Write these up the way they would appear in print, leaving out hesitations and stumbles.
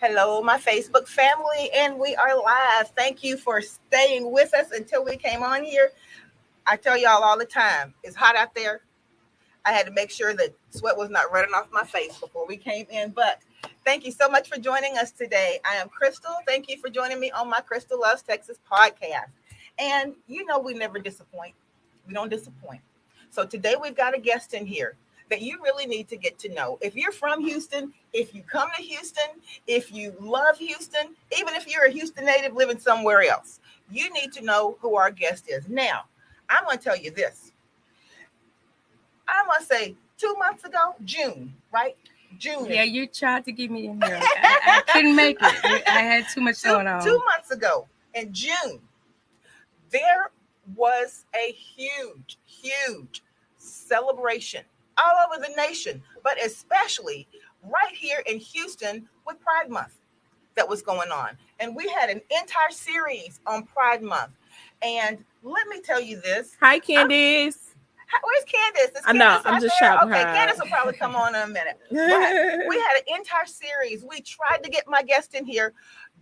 Hello, my Facebook family, and we are live. Thank you for staying with us until we came on here. I tell y'all all the time, it's hot out there. I had to make sure that sweat was not running off my face before we came in. But thank you so much for joining us today. I am Crystal. Thank you for joining me on my Crystal Loves Texas podcast. And you know, we never disappoint. We don't disappoint. So today we've got a guest in here that you really need to get to know. If you're from Houston, if you come to Houston, if you love Houston, even if you're a Houston native living somewhere else, you need to know who our guest is. Now, I'm going to tell you this. I must say 2 months ago, June, right? June. Yeah, you tried to get me in here. I couldn't make it. I had too much going on. 2 months ago in June, there was a huge celebration all over the nation, but especially right here in Houston with Pride Month that was going on. And we had an entire series on Pride Month. And let me tell you this. Hi, Candice. Where's Candice? Is I know. Candice I'm out just there? shouting Okay, her. Candice will probably come on in a minute. But we had an entire series. We tried to get my guest in here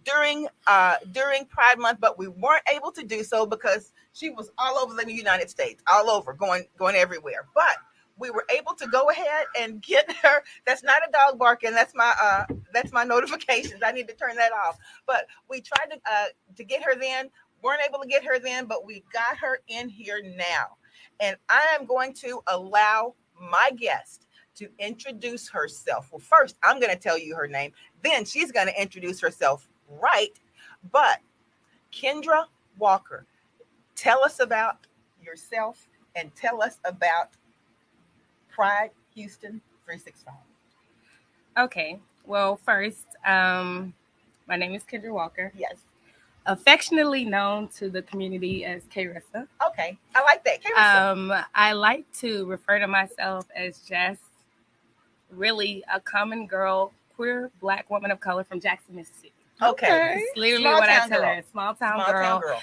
during Pride Month, but we weren't able to do so because she was all over the United States, all over, going everywhere. But we were able to go ahead and get her. That's not a dog barking. That's my notifications. I need to turn that off. But we tried to get her then. Weren't able to get her then, but we got her in here now. And I am going to allow my guest to introduce herself. Well, first, I'm going to tell you her name. Then she's going to introduce herself, right? But Kendra Walker, tell us about yourself and tell us about Pride Houston 365. Okay. Well, first, my name is Kendra Walker. Yes. Affectionately known to the community as Rissa. Okay. I like that. Rissa. I like to refer to myself as just really a common girl, queer Black woman of color from Jackson, Mississippi. Okay. It's literally what I tell her. Small town girl.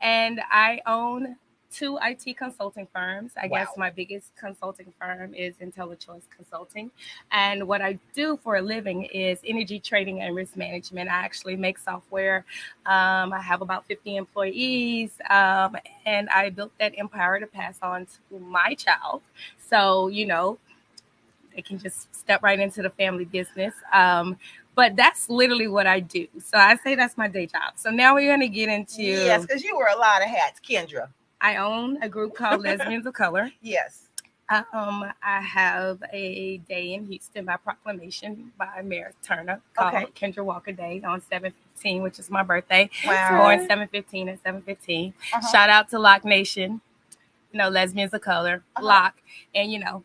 And I own 2 IT consulting firms. I guess my biggest consulting firm is IntelliChoice Consulting. And what I do for a living is energy trading and risk management. I actually make software. I have about 50 employees. And I built that empire to pass on to my child. So, you know, they can just step right into the family business. But that's literally what I do. So I say that's my day job. So now we're going to get into... Yes, because you wear a lot of hats, Kendra. I own a group called Lesbians of Color. Yes. I have a day in Houston by proclamation by Mayor Turner called Kendra Walker Day on 7/15, which is my birthday. Wow. Born 7/15 at 7/15. Shout out to Lock Nation, you know, Lesbians of Color, Lock, and you know,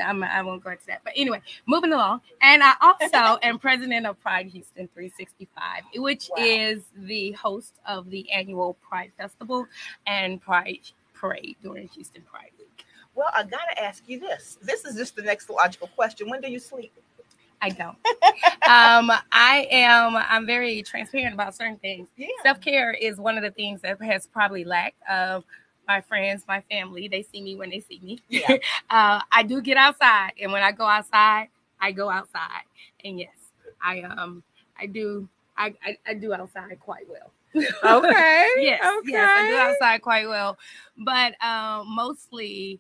I won't go into that. But anyway, moving along. And I also am president of Pride Houston 365, which is the host of the annual Pride Festival and Pride Parade during Houston Pride Week. Well, I got to ask you this. This is just the next logical question. When do you sleep? I don't. I'm very transparent about certain things. Yeah. Self-care is one of the things that has probably lacked. My friends, my family, they see me when they see me. Yeah. I do get outside, and when I go outside, I go outside. And yes, I do outside quite well. Okay. Yes, I do outside quite well. But mostly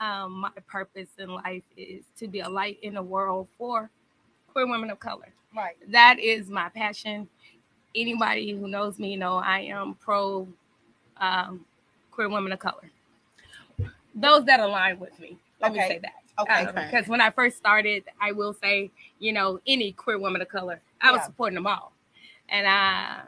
my purpose in life is to be a light in the world for queer women of color. Right. That is my passion. Anybody who knows me know I am pro queer women of color. Those that align with me. Let me say that. Okay. Because when I first started, I will say, you know, any queer woman of color, I was supporting them all. And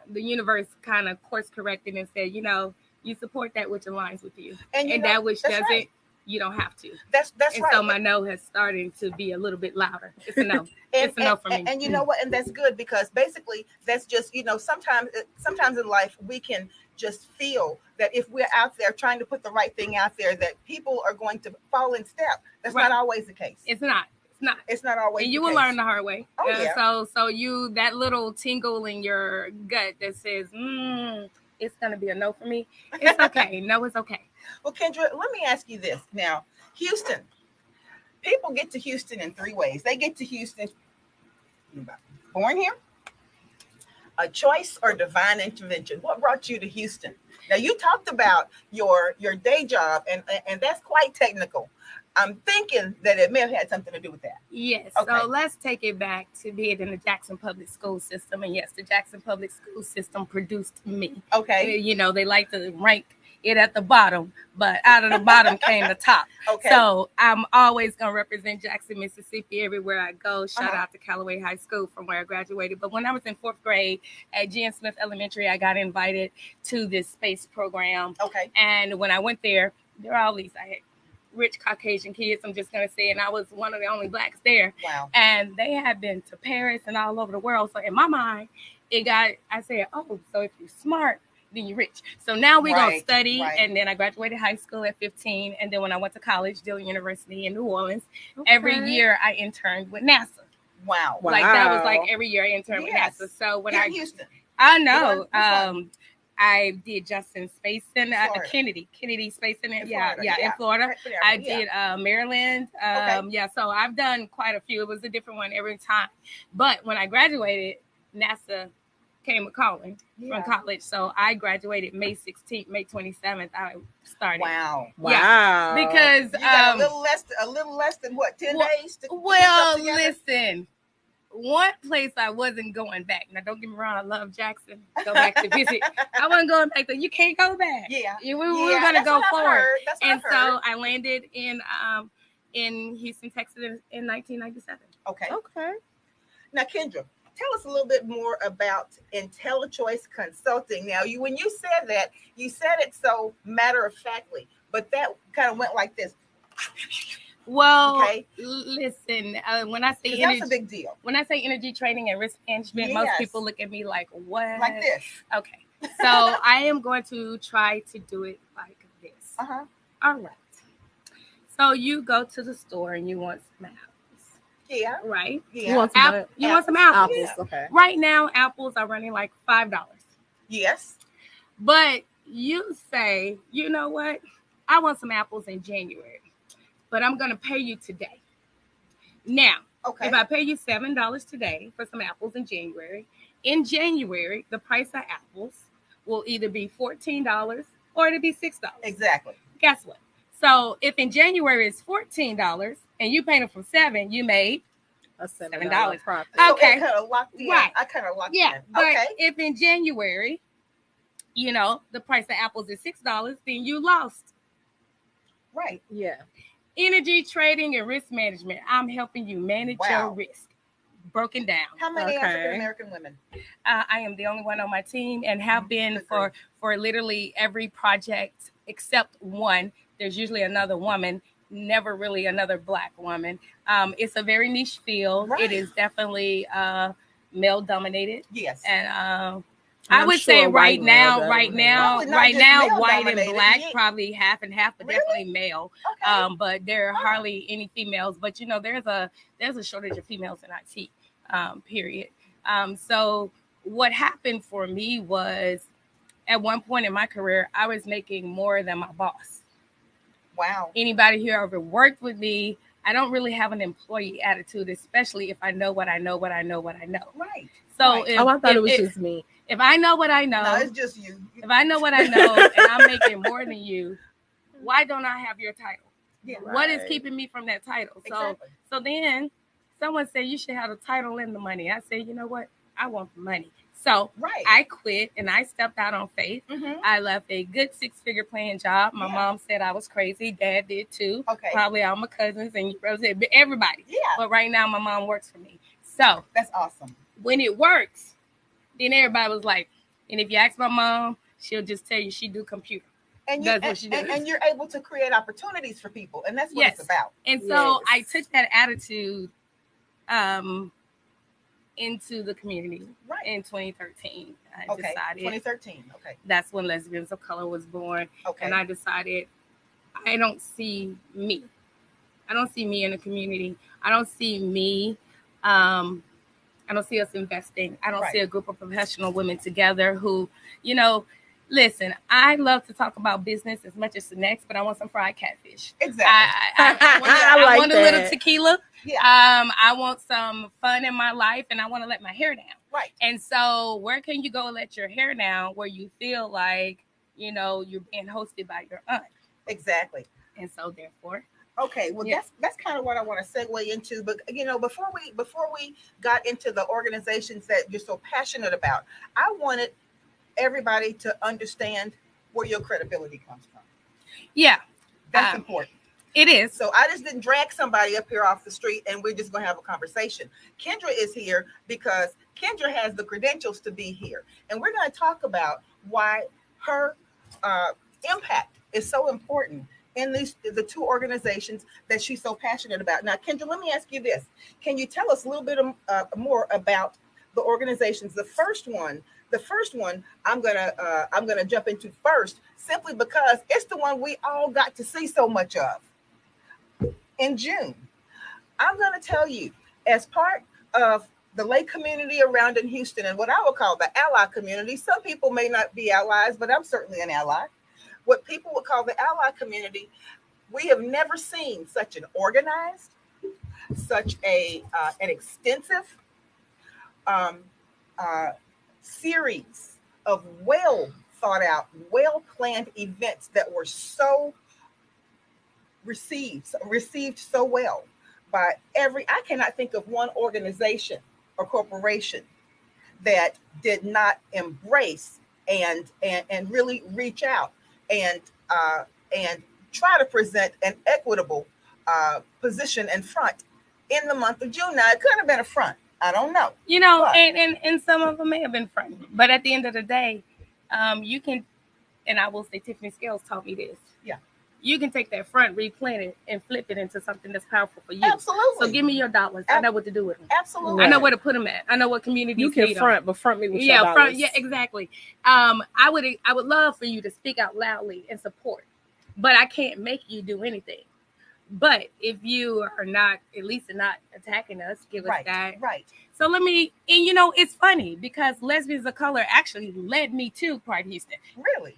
the universe kind of course corrected and said, you know, you support that which aligns with you. And that which doesn't, you don't have to. That's right. And so my no has started to be a little bit louder. It's a no. It's a no for me. And you know what? And that's good because basically that's just, you know, sometimes in life we can just feel that if we're out there trying to put the right thing out there, that people are going to fall in step. That's not always the case. It's not. It's not always. And you will learn the hard way. Oh, yeah. So you, that little tingle in your gut that says, it's going to be a no for me. It's okay. No, it's okay. Well, Kendra, let me ask you this. Now, Houston, people get to Houston in 3 ways. They get to Houston talking about. Born here, a choice or divine intervention? What brought you to Houston? Now you talked about your day job, and that's quite technical. I'm thinking that it may have had something to do with that. Yes. Okay. So let's take it back to being in the Jackson Public School System. And yes, the Jackson Public School System produced me. Okay. You know, they like to rank it at the bottom, but out of the bottom came the top. Okay. So I'm always going to represent Jackson, Mississippi everywhere I go. Shout out to Callaway High School from where I graduated. But when I was in 4th grade at G.N. Smith Elementary, I got invited to this space program. Okay. And when I went there were all these, I had rich Caucasian kids, I'm just going to say, and I was one of the only blacks there. Wow. And they had been to Paris and all over the world. So in my mind, I said, oh, so if you're smart, then you're rich. So now we're going to study. Right. And then I graduated high school at 15. And then when I went to college, Dillon University in New Orleans, every year I interned with NASA. Wow. Like that was like every year I interned with NASA. So when Houston. I know. I did Justin Space Center at Kennedy Space Center. In Florida. I did Maryland. So I've done quite a few. It was a different one every time. But when I graduated, NASA came a calling from college. So I graduated May 16th, May 27th. I started. Wow. Yeah. Because you got a little less than what, 10 days? Listen. One place I wasn't going back. Now, don't get me wrong. I love Jackson. Go back to visit. I wasn't going back there. You can't go back. Yeah. We were going to go forward. And so I landed in Houston, Texas in 1997. Okay. Now, Kendra, tell us a little bit more about IntelliChoice Consulting. Now, when you said that, you said it so matter-of-factly, but that kind of went like this. Well, listen, when I say energy, that's a big deal. When I say energy trading and risk management, most people look at me like, what? Like this. Okay. So I am going to try to do it like this. Uh-huh. All right. So you go to the store and you want some apples. Yeah. Right? Yeah. You want some apples. Yeah. Okay. Right now, apples are running like $5. Yes. But you say, you know what? I want some apples in January. But I'm going to pay you today. Now, if I pay you $7 today for some apples in January, the price of apples will either be $14 or it'll be $6. Exactly. Guess what? So if in January it's $14 and you paid them for $7, you made a $7 profit. Okay. So kind of locked in. Right. I kind of locked in. But if in January, the price of apples is $6, then you lost. Right. Yeah. Energy trading and risk management. I'm helping you manage your risk. Broken down. How many African-American women? I am the only one on my team and have been for literally every project except one. There's usually another woman, never really another Black woman. It's a very niche field. Right. It is definitely male dominated. Yes. And I would say right now, white and Black, probably half and half, but definitely male. Okay. But there are hardly any females. But there's a shortage of females in IT. Period. So what happened for me was, at one point in my career, I was making more than my boss. Wow. Anybody here ever worked with me? I don't really have an employee attitude, especially if I know what I know. Right. So I thought it was just me. If I know what I know, no, it's just you. If I know what I know and I'm making more than you, why don't I have your title? Yeah, What is keeping me from that title? Exactly. So then someone said you should have the title and the money. I said, you know what? I want the money. So I quit and I stepped out on faith. Mm-hmm. I left a good 6-figure paying job. My mom said I was crazy. Dad did too. Okay. Probably all my cousins and everybody. Yeah. But right now my mom works for me. So that's awesome. When it works, then everybody was like, and if you ask my mom, she'll just tell you she do computer. And you're able to create opportunities for people. And that's what it's about. And so I took that attitude into the community in 2013. I decided 2013. Okay. That's when Lesbians of Color was born. Okay. And I decided I don't see me. I don't see me in the community. I don't see me. I don't see us investing. I don't see a group of professional women together who, Listen, I love to talk about business as much as the next, but I want some fried catfish. Exactly. I want a little tequila. Yeah. I want some fun in my life, and I want to let my hair down. Right. And so where can you go and let your hair down where you feel like, you're being hosted by your aunt? Exactly. And so therefore. Okay, well, that's kind of what I want to segue into. But before we got into the organizations that you're so passionate about, I wanted everybody to understand where your credibility comes from. Yeah, that's important. It is. So I just didn't drag somebody up here off the street and we're just going to have a conversation. Kendra is here because Kendra has the credentials to be here, and we're going to talk about why her impact is so important in the two organizations that she's so passionate about. Now, Kendra, let me ask you this. Can you tell us a little bit more about the organizations? The first one I'm gonna jump into first, simply because it's the one we all got to see so much of in June. I'm gonna tell you, as part of the lay community around in Houston and what I would call the ally community. Some people may not be allies, but I'm certainly an ally. What people would call the ally community, we have never seen such an organized, such an extensive series of well thought out, well planned events that were so received so well by I cannot think of one organization or corporation that did not embrace and really reach out and try to present an equitable position and front in the month of June. Now, it could have been a front. I don't know. And some of them may have been front. But at the end of the day, you can, and I will say Tiffany Scales taught me this. Yeah. You can take that front, replant it, and flip it into something that's powerful for you. Absolutely. So give me your dollars. I know what to do with them. Absolutely. I know where to put them at. I know what communities you can front, but front me with your dollars. Front. Yeah, exactly. I would love for you to speak out loudly and support, but I can't make you do anything. But if you are not, at least not attacking us, give us that. Right. So it's funny because Lesbians of Color actually led me to Pride Houston. Really?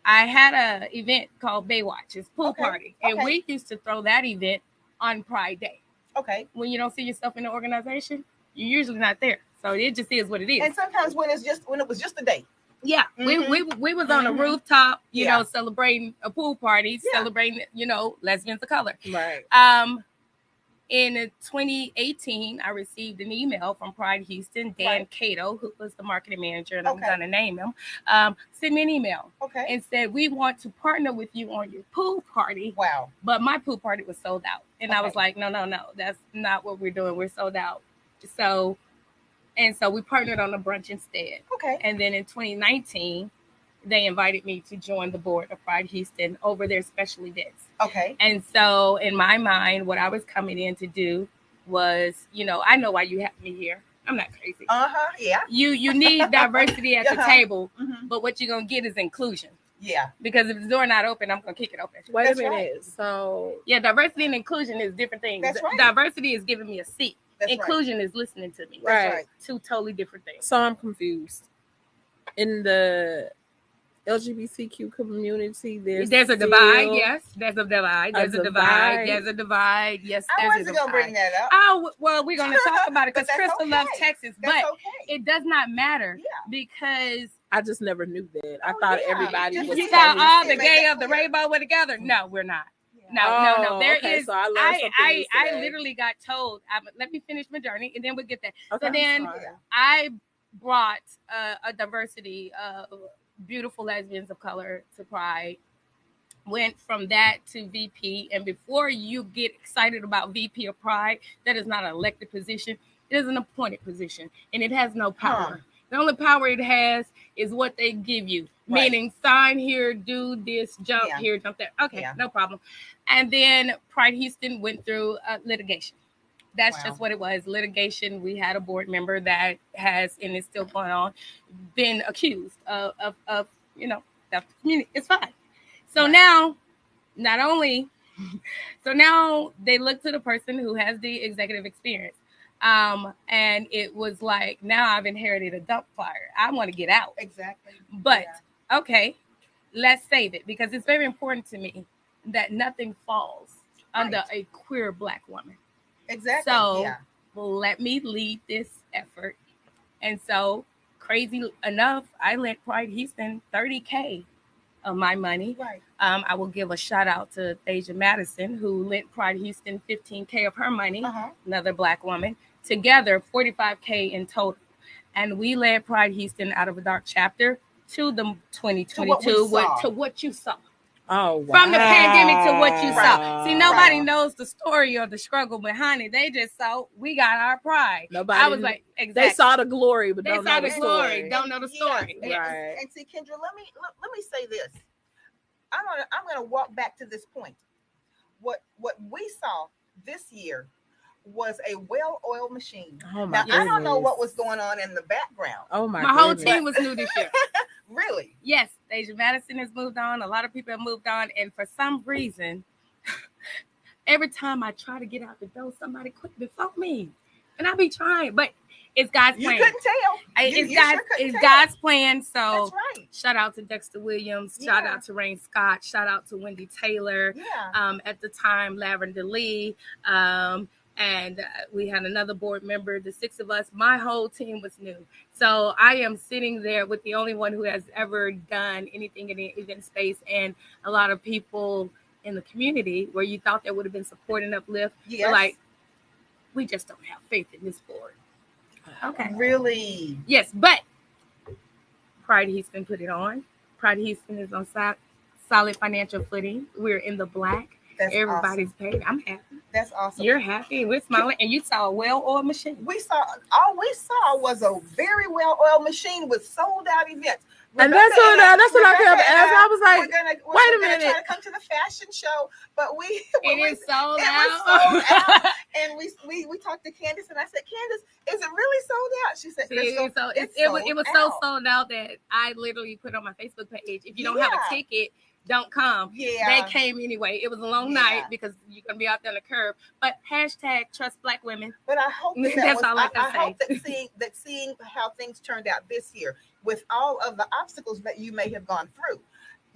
I had an event called Baywatch. It's pool party. And we used to throw that event on Pride Day. Okay. When you don't see yourself in the organization, you're usually not there. So it just is what it is. And sometimes when it was just a day. Yeah. Mm-hmm. We was on a rooftop, celebrating a pool party, celebrating, Lesbians of Color. Right. In 2018, I received an email from Pride Houston, Dan Cato, who was the marketing manager, and I'm going to name him, sent me an email and said, we want to partner with you on your pool party. Wow. But my pool party was sold out. And I was like, no, that's not what we're doing. We're sold out. So we partnered on a brunch instead. Okay. And then in 2019, they invited me to join the board of Pride Houston over their special events. Okay. And so in my mind, what I was coming in to do was, I know why you have me here. I'm not crazy. Yeah. You need diversity at the table, but what you're going to get is inclusion. Yeah. Because if the door not open, I'm going to kick it open. Wait a minute. So. Yeah, diversity and inclusion is different things. That's right. Diversity is giving me a seat. That's inclusion is listening to me. Right. Two totally different things. So I'm confused. In the LGBTQ community, there's a divide. Yes, there's a divide. There's a divide. There's a divide. Yes, I wasn't going to bring that up. Oh, well, we're going to talk about it because Crystal loves Texas, but it does not matter because I just never knew that. I thought everybody was. You got all the gay of the rainbow together. No, we're not. No. There is. So I literally got told. Let me finish my journey, and then we'll get there. Okay, so then I brought a diversity of beautiful lesbians of color to Pride. Went from that to VP, and before you get excited about VP of Pride, that is not an elected position. It is an appointed position, and it has no power. The only power it has is what they give you, meaning sign here, do this, jump here, jump there. Okay, no problem. And then Pride Houston went through litigation. That's just what it was. Litigation. We had a board member that has, and it's still going on, been accused of theft of community. It's fine. So now, now they look to the person who has the executive experience. And it was like, now I've inherited a dump fire. I want to get out. Exactly. But, okay, let's save it, because it's very important to me that nothing falls under a queer Black woman. Exactly. So let me lead this effort. And so, crazy enough, I lent Pride Houston $30K of my money. Right. I will give a shout out to Thasia Madison, who lent Pride Houston $15K of her money, another Black woman, together $45K in total. And we led Pride Houston out of a dark chapter to the 2022 to what you saw. Oh, wow. From the pandemic to what you saw. See, nobody knows the story or the struggle behind it. They just saw we got our pride. Nobody. I was like, exactly. They saw the glory, but they don't saw know the the glory. story. Don't know the story. Yes. Right. And see, Kendra, let me say this. I'm gonna walk back to this point. What we saw this year was a well-oiled machine. Oh my now, I don't know what was going on in the background. Oh my whole team was new this year. Really? Yes. Thasia Madison has moved on. A lot of people have moved on. And for some reason, every time I try to get out the door, somebody quit before me. And I be trying, but it's God's plan. You couldn't tell. It's God's plan. So that's right. Shout out to Dexter Williams. Yeah. Shout out to Rain Scott. Shout out to Wendy Taylor. Yeah. At the time, Lavender Lee. And we had another board member, the 6 of us. My whole team was new. So I am sitting there with the only one who has ever done anything in the event space, and a lot of people in the community where you thought there would have been support and uplift. Yes. Like, we just don't have faith in this board. Okay. Really? Yes, but Pride Houston put it on. Pride Houston is on solid financial footing. We're in the black. Everybody's paid. I'm happy. That's awesome. You're happy. We're smiling. And you saw a well-oiled machine. All we saw was a very well-oiled machine with sold-out events. And that's what I kept asking. I was like, wait a minute. We're trying to come to the fashion show, but it was sold out. And we talked to Candace, and I said, Candace, is it really sold out? She said, it was so sold out that I literally put on my Facebook page, if you don't have a ticket, don't come. Yeah. They came anyway. It was a long night because you're going to be out there on the curb. But hashtag trust Black women. But I hope I hope that seeing how things turned out this year with all of the obstacles that you may have gone through,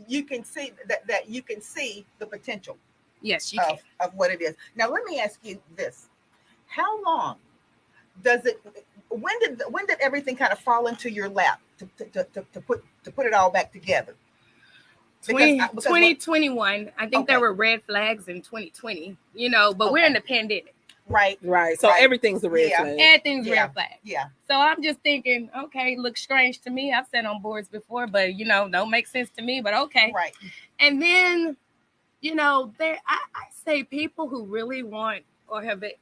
you can see that you can see the potential. Yes, you can. Of what it is. Now, let me ask you this. How long does it, when did everything kind of fall into your lap to put it all back together? 2021, I think there were red flags in 2020, but we're in the pandemic. Right. So everything's a red flag. Everything's red flag. Yeah. So I'm just thinking, okay, looks strange to me. I've sat on boards before, but don't make sense to me, but okay. Right. And then, I say people who really want or have the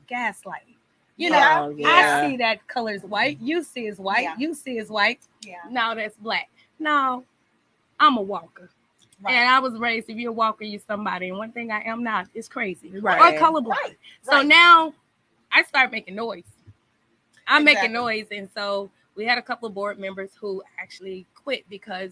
gaslighting. I see that color is white. You see is white. Yeah. You see is white. Yeah. Now that's black. No. I'm a walker. Right. And I was raised, if you're a walker, you're somebody. And one thing I am not is crazy. Right. Or colorblind. Right. So now I start making noise. I'm making noise. And so we had a couple of board members who actually quit because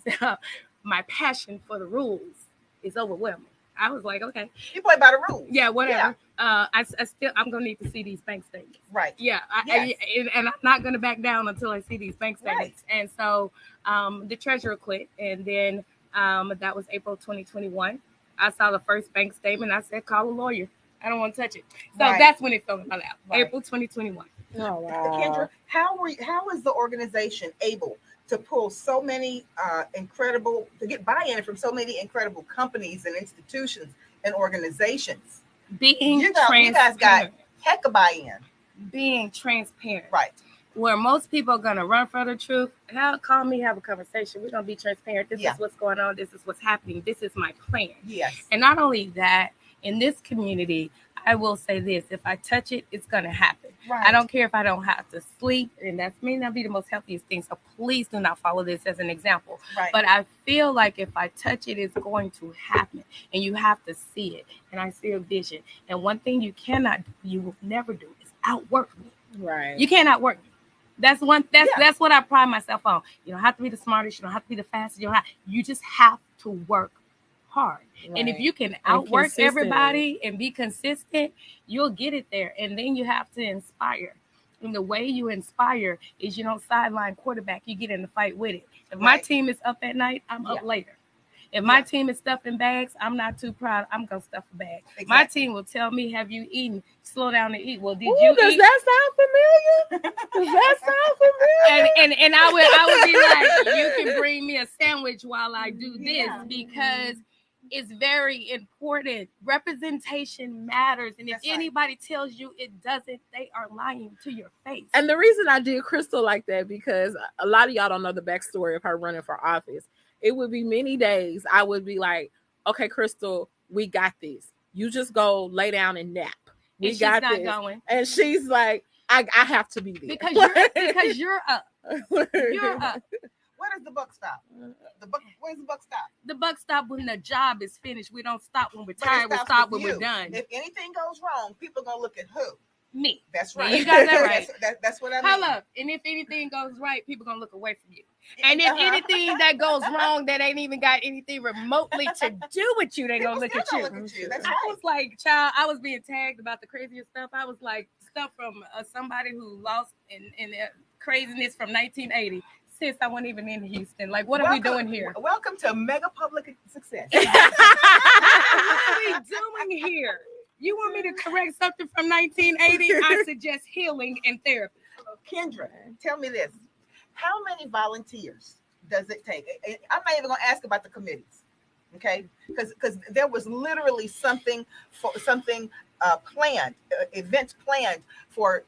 my passion for the rules is overwhelming. I was like, okay. You play by the rules. Yeah, whatever. Yeah. I'm going to need to see these bank statements. Right. Yeah. And I'm not going to back down until I see these bank statements. Right. And so the treasurer quit. And then that was April 2021. I saw the first bank statement. I said, call a lawyer. I don't want to touch it. So that's when it fell in my lap. Right. April 2021. Oh, wow. Kendra, how is the organization able to pull so many to get buy-in from so many incredible companies and institutions and organizations? You guys got heck of buy-in. Being transparent. Right. Where most people are going to run for the truth, call me, have a conversation. We're going to be transparent. This is what's going on. This is what's happening. This is my plan. Yes. And not only that, in this community, I will say this, if I touch it, it's going to happen. Right. I don't care if I don't have to sleep, and that may not be the most healthiest thing, so please do not follow this as an example. Right. But I feel like if I touch it, it's going to happen, and you have to see it, and I see a vision. And one thing you will never do is outwork me. Right. You can't outwork me. That's what I pride myself on. You don't have to be the smartest, you don't have to be the fastest, you just have to work hard. Right. And if you can outwork everybody and be consistent, you'll get it there. And then you have to inspire. And the way you inspire is you don't sideline quarterback. You get in the fight with it. If my team is up at night, I'm up later. If my team is stuffing bags, I'm not too proud. I'm going to stuff a bag. Exactly. My team will tell me, have you eaten? Slow down to eat. Well, did you eat? Does that sound familiar? Does that sound familiar? And I would be like, you can bring me a sandwich while I do this because it's very important. Representation matters. And if anybody tells you it doesn't, they are lying to your face. And the reason I did Crystal like that, because a lot of y'all don't know the backstory of her running for office. It would be many days I would be like, okay, Crystal, we got this. You just go lay down and nap. We got this. Going. And she's like, I have to be there. Because you're up. You're up. Where does the buck stop? Where's the buck stop? The buck stop when the job is finished. We don't stop when we're tired. We stop when we're done. If anything goes wrong, people are going to look at who? Me. That's right. You got that right. That's what I mean. Hold up. And if anything goes right, people going to look away from you. And if anything that goes wrong that ain't even got anything remotely to do with you, they going to look at you. That's I was like, child, I was being tagged about the craziest stuff. I was like, stuff from somebody who lost in craziness from 1980. Sis, I wasn't even in Houston. Like, what are we doing here? Welcome to Mega Public Success. What are we doing here? You want me to correct something from 1980? I suggest healing and therapy. Kendra, tell me this. How many volunteers does it take? I'm not even going to ask about the committees, okay? Because there was literally something planned, events planned for,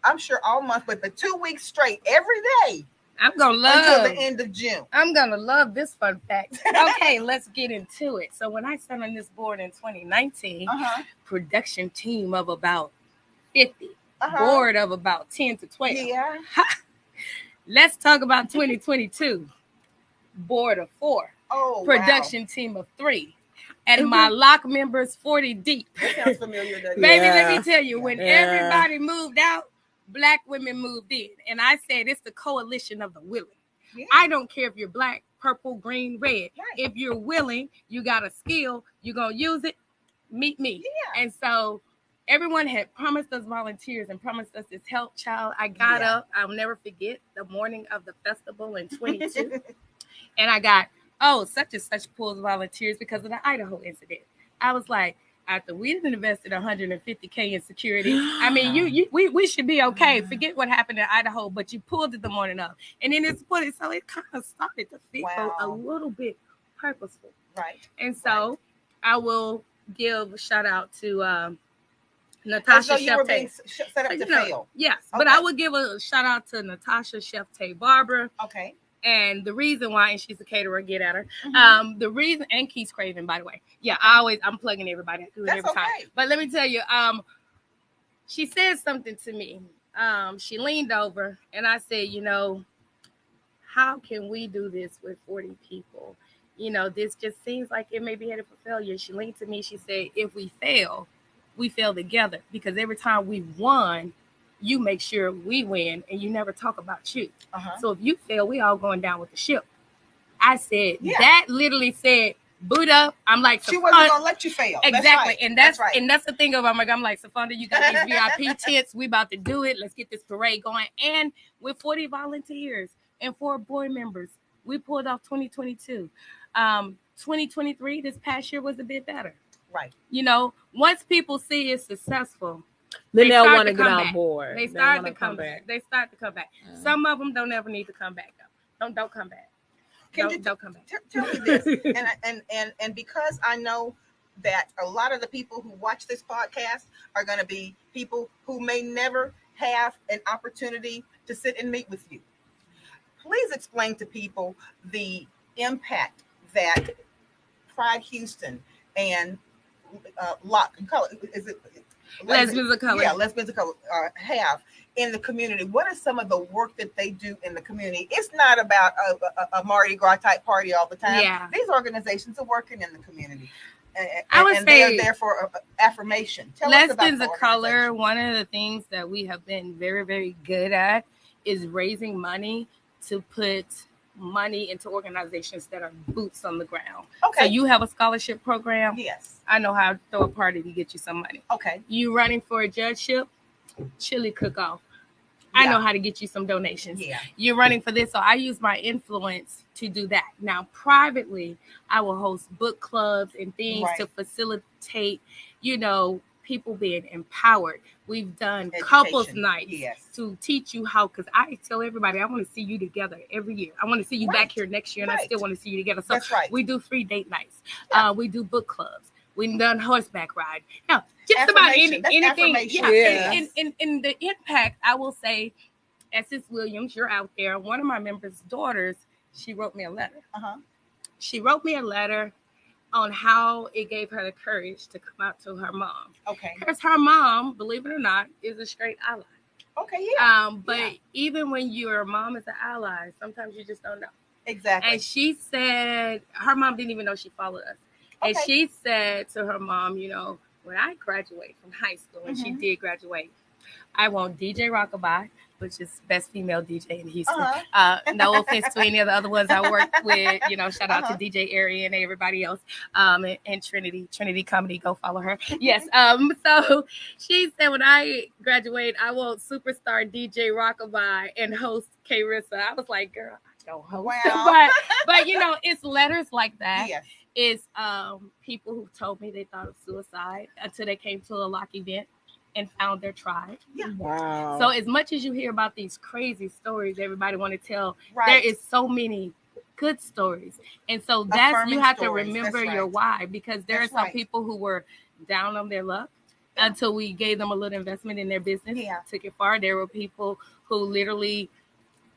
I'm sure all month, but the 2 weeks straight, every day. I'm going to love until the end of June. I'm going to love this fun fact. Okay, let's get into it. So when I sat on this board in 2019, production team of about 50, board of about 10 to 12. Yeah. Let's talk about 2022. Board of 4. Oh, production team of 3. And my lock members 40 deep. That sounds familiar. Baby, let me tell you, when everybody moved out, Black women moved in. And I said, it's the coalition of the willing. Yeah. I don't care if you're black, purple, green, red. Right. If you're willing, you got a skill, you're going to use it, meet me. Yeah. And so everyone had promised us volunteers and promised us this help, child. I got up. I'll never forget the morning of the festival in 22. And I got, such and such pools volunteers because of the Idaho incident. I was like, after we invested $150K in security, I mean, we should be okay. Forget what happened in Idaho, but you pulled it the morning of, and then it's put it, so it kind of started to feel a little bit purposeful, right? And so I will give a shout out to Natasha Shefte. Set up to fail. Yes, but I would give a shout out to Natasha Shefte Barber. Okay. And the reason why, and she's a caterer, get at her. The reason, and Keith Craven, by the way. Yeah, I'm plugging everybody through it every time. But let me tell you, she said something to me. She leaned over and I said, how can we do this with 40 people? This just seems like it may be headed for failure. She leaned to me. She said, if we fail, we fail together, because every time we won, you make sure we win, and you never talk about you. So if you fail, we all going down with the ship. I said, that literally said, boot up. I'm like, she wasn't going to let you fail. Exactly. That's right. And that's the thing about I'm like, Safanda, you got these VIP tents. We about to do it. Let's get this parade going. And with 40 volunteers and 4 board members, we pulled off 2022. 2023, this past year, was a bit better. Right. Once people see it's successful, then they'll want to get on board. They start to come back. Some of them don't ever need to come back. Don't come back. Don't come back. Tell me this, and because I know that a lot of the people who watch this podcast are going to be people who may never have an opportunity to sit and meet with you. Please explain to people the impact that Pride Houston and Lock and Color, is it? Lesbians of Color. Yeah, Lesbians of Color have in the community. What is some of the work that they do in the community? It's not about a Mardi Gras type party all the time. Yeah. These organizations are working in the community. I would say they're there for affirmation. Tell us about Lesbians of Color, one of the things that we have been very, very good at is raising money to put money into organizations that are boots on the ground. Okay. So you have a scholarship program. Yes. I know how to throw a party to get you some money. Okay. You running for a judgeship, chili cook-off. I know how to get you some donations. Yeah. You're running for this, so I use my influence to do that. Now, privately, I will host book clubs and things to facilitate, people being empowered. We've done couples nights to teach you how, because I tell everybody, I want to see you together every year. I want to see you back here next year, and I still want to see you together. So we do free date nights. Yeah. We do book clubs. We've done horseback ride. Now, just about anything. Yeah. And the impact, I will say, Essex Williams, you're out there. One of my members' daughters, she wrote me a letter. She wrote me a letter on how it gave her the courage to come out to her mom. Okay. Because her mom, believe it or not, is a straight ally. Okay, yeah. But even when your mom is an ally, sometimes you just don't know. Exactly. And she said, her mom didn't even know she followed us. And she said to her mom, when I graduate from high school, and she did graduate, I want DJ Rockabye, which is best female DJ in Houston. No offense to any of the other ones I worked with. Shout out to DJ Ari and everybody else. And Trinity Comedy, go follow her. Yes. So she said, when I graduate, I want superstar DJ Rockabye and host K Rissa. I was like, girl, I don't host. Wow. but it's letters like that. Yes. It's people who told me they thought of suicide until they came to a lock event and found their tribe. Yeah. Wow. So as much as you hear about these crazy stories everybody want to tell, there is so many good stories. And so you have to remember your why, because there are some people who were down on their luck until we gave them a little investment in their business. Took it far. There were people who literally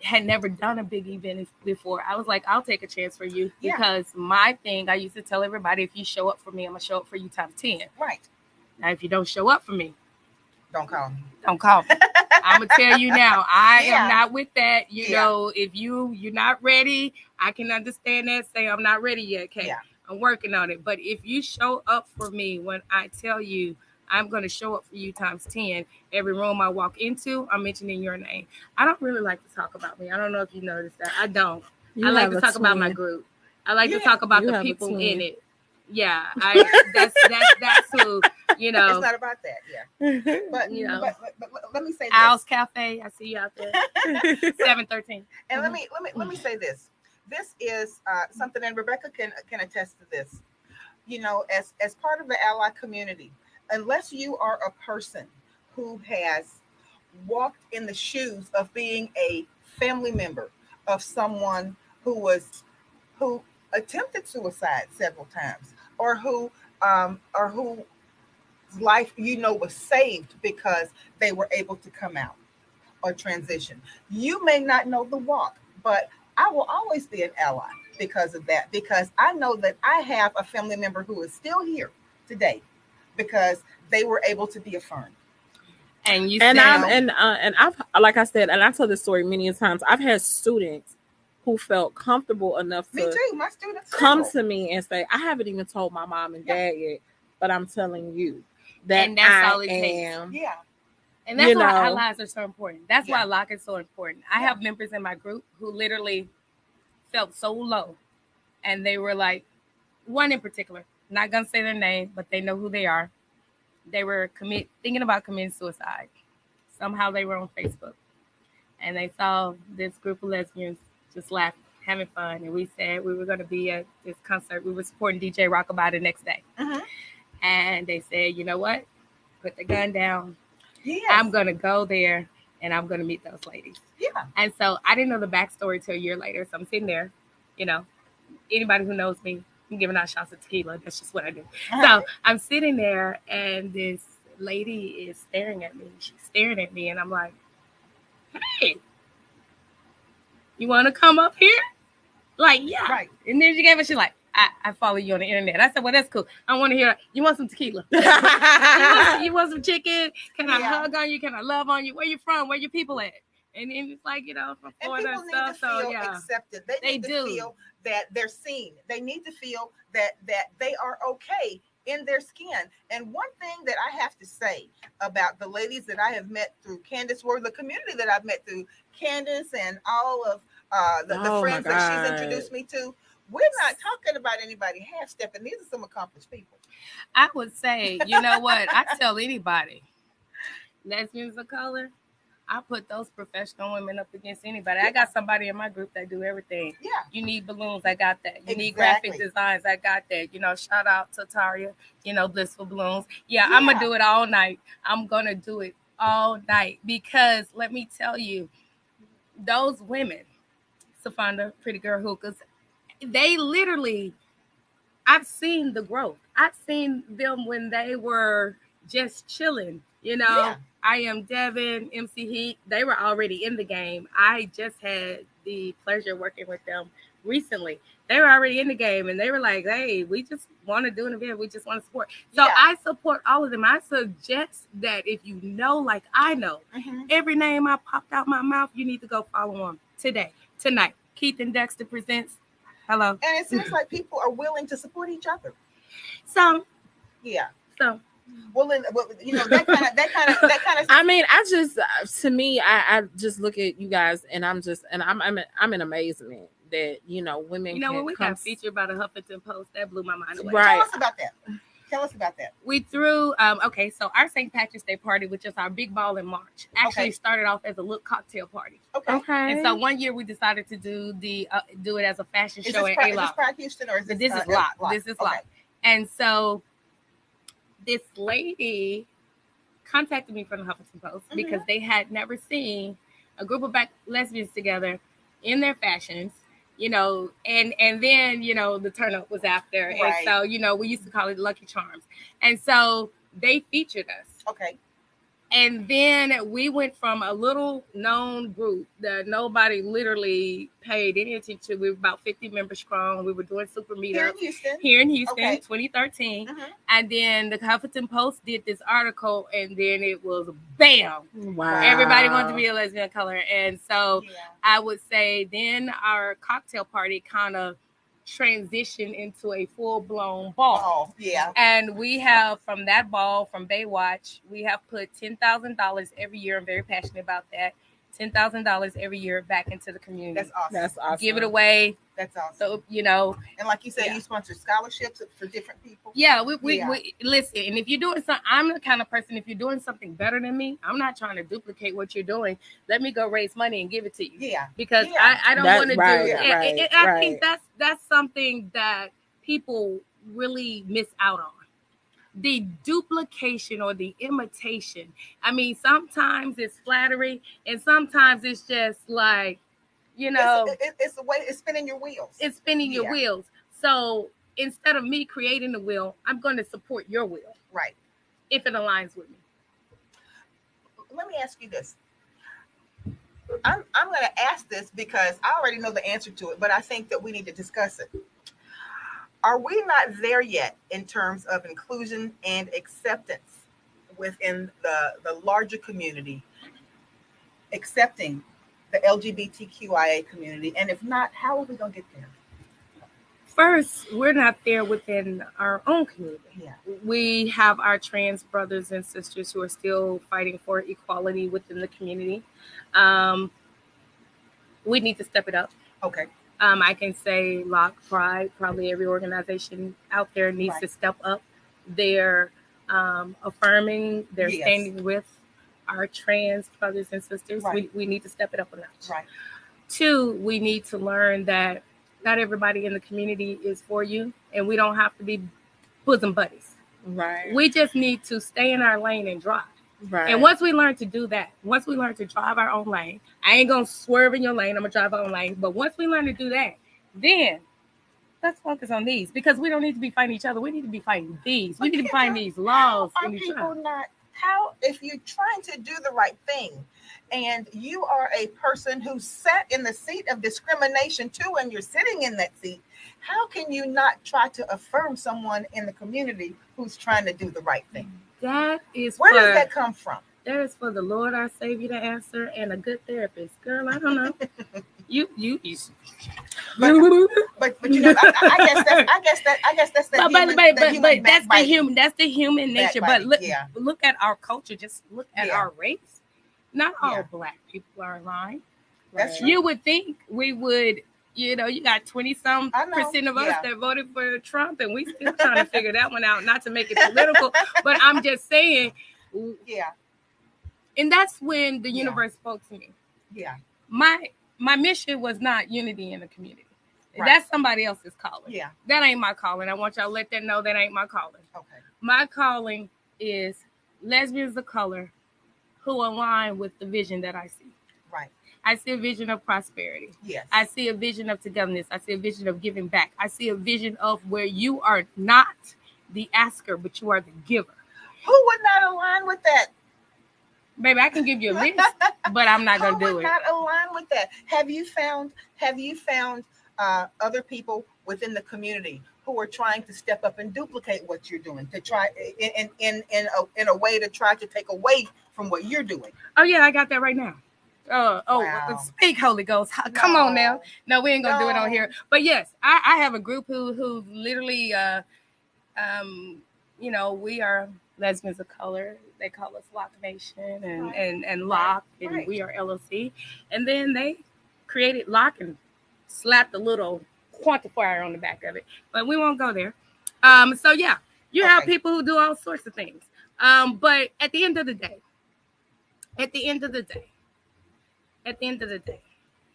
had never done a big event before. I was like, I'll take a chance for you, because my thing, I used to tell everybody, if you show up for me, I'm going to show up for you times 10. Right. Now, if you don't show up for me, don't call me. Don't call me. I'm going to tell you now, I am not with that. If you're not ready, I can understand that. Say, I'm not ready yet, okay? Yeah. I'm working on it. But if you show up for me when I tell you I'm going to show up for you times 10, every room I walk into, I'm mentioning your name. I don't really like to talk about me. I don't know if you noticed that. I don't. I like to talk about my group. I like to talk about the people in it. Yeah, that's who, It's not about that, But but let me say this. Al's Cafe, I see you out there. 713. And let me say this. This is something, and Rebecca can attest to this. As part of the ally community, unless you are a person who has walked in the shoes of being a family member of someone who attempted suicide several times, or whose life was saved because they were able to come out or transition. You may not know the walk, but I will always be an ally because of that, because I know that I have a family member who is still here today because they were able to be affirmed. And I've, like I said, and I tell this story many times, I've had students who felt comfortable enough to my students come to me and say, I haven't even told my mom and dad yet, but I'm telling you that and that's all it am. Takes. Yeah. And that's why allies are so important. That's why lock is so important. I have members in my group who literally felt so low, and they were like, one in particular, not gonna say their name, but they know who they are. They were thinking about committing suicide. Somehow they were on Facebook, and they saw this group of lesbians just laughing, having fun, and we said we were going to be at this concert. We were supporting DJ Rockabye the next day, and they said, you know what? Put the gun down. Yes. I'm going to go there, and I'm going to meet those ladies. Yeah. And so I didn't know the backstory till a year later. So I'm sitting there, anybody who knows me, I'm giving out shots of tequila. That's just what I do. So I'm sitting there, and this lady is staring at me. She's staring at me, and I'm like, hey, you want to come up here? Like, yeah. Right. And then she gave us, she's like, I follow you on the internet. I said, well, that's cool. I want to hear, you want some tequila? you want some chicken? Can I hug on you? Can I love on you? Where you from? Where your people at? And then it's like, from Florida and stuff. So yeah, accepted. They need to feel that they're seen. They need to feel that they are okay in their skin. And one thing that I have to say about the ladies that I have met through Candace, or the community that I've met through Candace and all of the friends that she's introduced me to, we're not talking about anybody half-stepping. These are some accomplished people. I would say, you know what? I tell anybody, lesbians of color, I put those professional women up against anybody. I got somebody in my group that do everything. Yeah. You need balloons, I got that. You need graphic designs, I got that. Shout out to Taria, Blissful Balloons. Yeah, I'm going to do it all night. I'm going to do it all night because let me tell you, those women, Safanda, Pretty Girl Hookahs, they literally, I've seen the growth. I've seen them when they were just chilling, I Am Devin, MC Heat, they were already in the game. I just had the pleasure of working with them recently. They were already in the game and they were like, hey, we just want to do an event. We just want to support. So I support all of them. I suggest that if you know, like I know, every name I popped out my mouth, you need to go follow them tonight. Keith and Dexter presents. Hello. And it seems like people are willing to support each other. So. Well, that kind of. I mean, I just, to me, I just look at you guys, and I'm in amazement that women. When we got featured by the Huffington Post, that blew my mind away. Right. Tell us about that. We threw. So our St. Patrick's Day party, which is our big ball in March, actually started off as a little cocktail party. Okay. And so one year we decided to do it as a fashion show at A-Lock. Is this Pride Houston or is this? This is Lock. This is Lock. And so this lady contacted me from the Huffington Post because they had never seen a group of black lesbians together in their fashions, and then, the turn up was after. Right. And so, we used to call it Lucky Charms. And so they featured us. Okay. And then we went from a little known group that nobody literally paid any attention to. We were about 50 members strong. We were doing super meetups here in Houston, 2013. And then the Huffington Post did this article, and then it was bam. Wow. Everybody wanted to be a lesbian of color. And so I would say then our cocktail party kind of transition into a full-blown ball. And we have from that ball, from Baywatch, we have put $10,000 every year. I'm very passionate about that. $10,000 every year back into the community. That's awesome. Give it away. That's awesome. So, and like you said, you sponsor scholarships for different people. Yeah, we listen. And if you're doing something, I'm the kind of person, if you're doing something better than me, I'm not trying to duplicate what you're doing. Let me go raise money and give it to you. Yeah. Because I don't want to do it. I think that's something that people really miss out on. The duplication or the imitation. I mean, sometimes it's flattery and sometimes it's just like, it's the way it's spinning your wheels. It's spinning your wheels. So instead of me creating the wheel, I'm going to support your wheel. Right. If it aligns with me. Let me ask you this. I'm going to ask this because I already know the answer to it, but I think that we need to discuss it. Are we not there yet in terms of inclusion and acceptance within the larger community, accepting the LGBTQIA community? And if not, how are we going to get there? First, we're not there within our own community. Yeah. We have our trans brothers and sisters who are still fighting for equality within the community. We need to step it up. Okay. I can say Lock, Pride, probably every organization out there needs to step up. They're affirming, they're standing with our trans brothers and sisters. Right. We need to step it up a notch. Right. 2, we need to learn that not everybody in the community is for you, and we don't have to be bosom buddies. Right. We just need to stay in our lane and drive. Right. And once we learn to do that, once we learn to drive our own lane, I ain't going to swerve in your lane. I'm going to drive our own lane. But once we learn to do that, then let's focus on these, because we don't need to be fighting each other. We need to be fighting these. We need to be fighting these laws. Are people not, if you're trying to do the right thing and you are a person who sat in the seat of discrimination too, and you're sitting in that seat, how can you not try to affirm someone in the community who's trying to do the right thing? That is where does that come from? That is for the Lord our Savior to answer, and a good therapist. Girl, I don't know. you. But I guess that's the human. That's the human nature. But look at our culture. Just look at our race. Not all black people are aligned. That's true. You would think we would. You got 20-some% of us that voted for Trump, and we still trying to figure that one out. Not to make it political, but I'm just saying. Yeah. And that's when the universe spoke to me. Yeah. My mission was not unity in the community. Right. That's somebody else's calling. Yeah. That ain't my calling. I want y'all to let that know that ain't my calling. Okay. My calling is lesbians of color who align with the vision that I see. Right. I see a vision of prosperity. Yes. I see a vision of togetherness. I see a vision of giving back. I see a vision of where you are not the asker, but you are the giver. Who would not align with that? Baby, I can give you a list, but I'm not going to do it. Who would not align with that? Have you found other people within the community who are trying to step up and duplicate what you're doing, to try in a way to try to take away from what you're doing? Oh yeah, I got that right now. Wow. Speak, Holy Ghost. Come on now. No, we ain't gonna do it on here. But yes, I have a group who literally we are lesbians of color. They call us Lock Nation and Lock, and we are LLC. And then they created Lock and slapped a little quantifier on the back of it. But we won't go there. So yeah, you have people who do all sorts of things. But at the end of the day,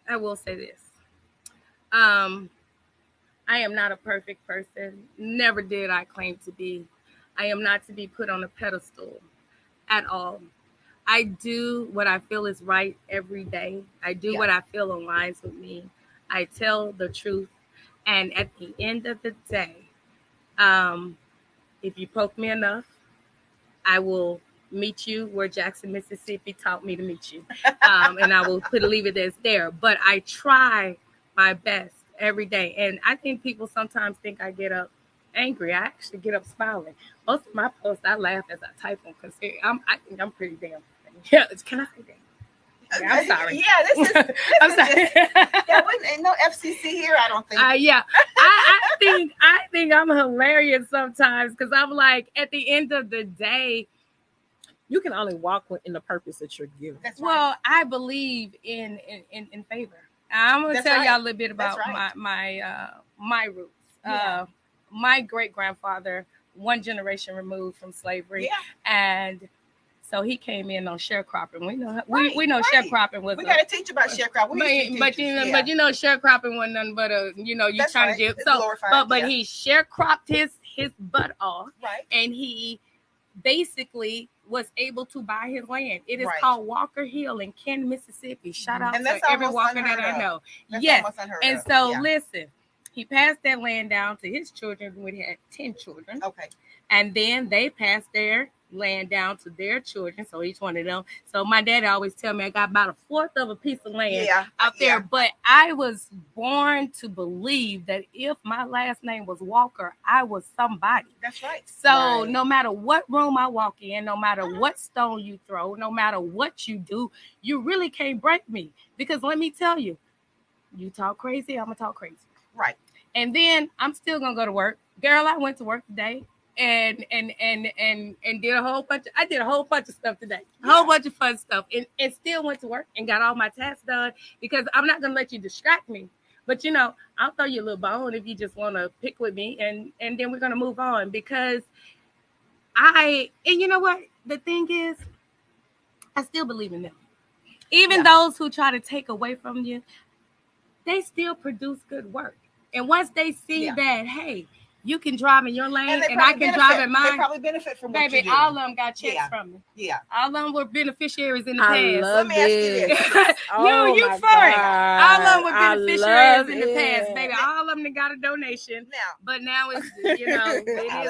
I will say this. I am not a perfect person. Never did I claim to be. I am not to be put on a pedestal at all. I do what I feel is right every day. I do what I feel aligns with me. I tell the truth. And at the end of the day, if you poke me enough, I will meet you where Jackson, Mississippi taught me to meet you. And I will leave it there. But I try my best every day. And I think people sometimes think I get up angry. I actually get up smiling. Most of my posts, I laugh as I type them because I think I'm pretty damn funny. Yeah, can I say that? Yeah, I'm sorry. Yeah, this is. I'm sorry. Ain't no FCC here. I don't think. Yeah, I think I'm hilarious sometimes because I'm like, at the end of the day, you can only walk in the purpose that you're given. That's right. Well, I believe in favor. I'm gonna tell y'all a little bit about my roots. Yeah. My great grandfather, one generation removed from slavery, and so he came in on sharecropping. We know sharecropping was. We got to teach about sharecropping. But sharecropping wasn't nothing but you trying to get but he sharecropped his butt off, right? And he basically was able to buy his land. It is called Walker Hill in Ken, Mississippi. Shout out to every Walker that I know. Yes, and so listen. He passed that land down to his children. We had 10 children. Okay. And then they passed their land down to their children. So each one of them. So my daddy always tell me I got about a fourth of a piece of land out there. But I was born to believe that if my last name was Walker, I was somebody. That's right. So no matter what room I walk in, no matter what stone you throw, no matter what you do, you really can't break me. Because let me tell you, you talk crazy, I'm going to talk crazy. Right. And then I'm still gonna go to work. Girl, I went to work today and did a whole bunch of stuff today. A whole bunch of fun stuff. And still went to work and got all my tasks done because I'm not gonna let you distract me. But I'll throw you a little bone if you just wanna pick with me and then we're gonna move on because and you know what? The thing is, I still believe in them. Even those who try to take away from you, they still produce good work. And once they see that, hey, you can drive in your lane and I can drive in mine. They probably benefit from what you do. All of them got checks from me. Yeah. All of them were beneficiaries in the past. Let me ask you this. you for it. All of them were beneficiaries in the past, baby. All of them got a donation. But now it's, it is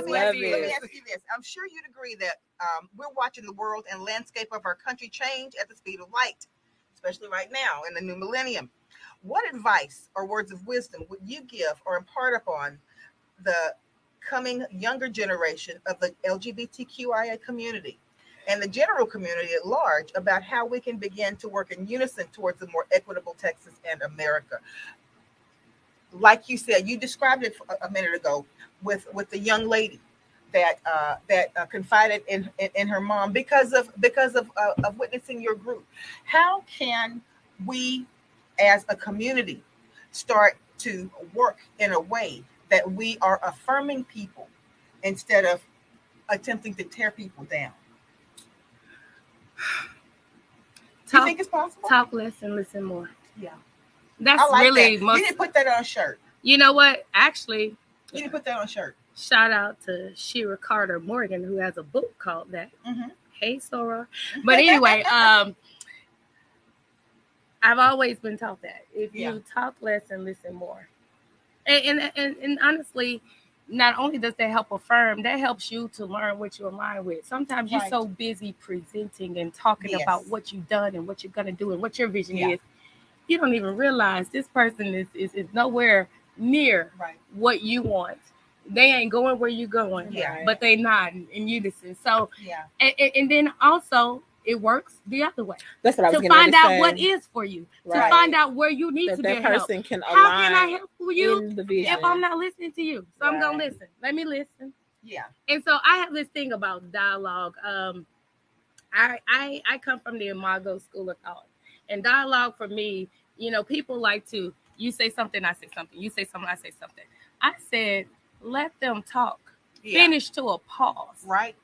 what it is. Let me ask you this. I'm sure you'd agree that we're watching the world and landscape of our country change at the speed of light, especially right now in the new millennium. What advice or words of wisdom would you give or impart upon the coming younger generation of the LGBTQIA community and the general community at large about how we can begin to work in unison towards a more equitable Texas and America? Like you said, you described it a minute ago with the young lady that confided in her mom because of witnessing your group. How can we as a community start to work in a way that we are affirming people instead of attempting to tear people down? You think it's possible? Talk less and listen more. Yeah. That's like really that. You need to put that on a shirt. You know what? Actually, you need to put that on a shirt. Shout out to Shira Carter Morgan, who has a book called that. Mm-hmm. Hey, Sora. But anyway, I've always been taught that if you talk less and listen more, and honestly, not only does that help a firm, that helps you to learn what you're aligned with. Sometimes you're so busy presenting and talking about what you've done and what you're going to do and what your vision is, you don't even realize this person is nowhere near what you want. They ain't going where you're going, but they not in unison. So, and then also it works the other way. That's what I was to find out what is for you, to find out where you need to be that person help. Can How can I help you in the vision if I'm not listening to you? So I'm gonna listen. Let me listen. Yeah. And so I have this thing about dialogue. I come from the Imago School of Thought, and dialogue for me, you know, people like to you say something, I say something. You say something, I say something. I said, let them talk. Finish to a pause. Right.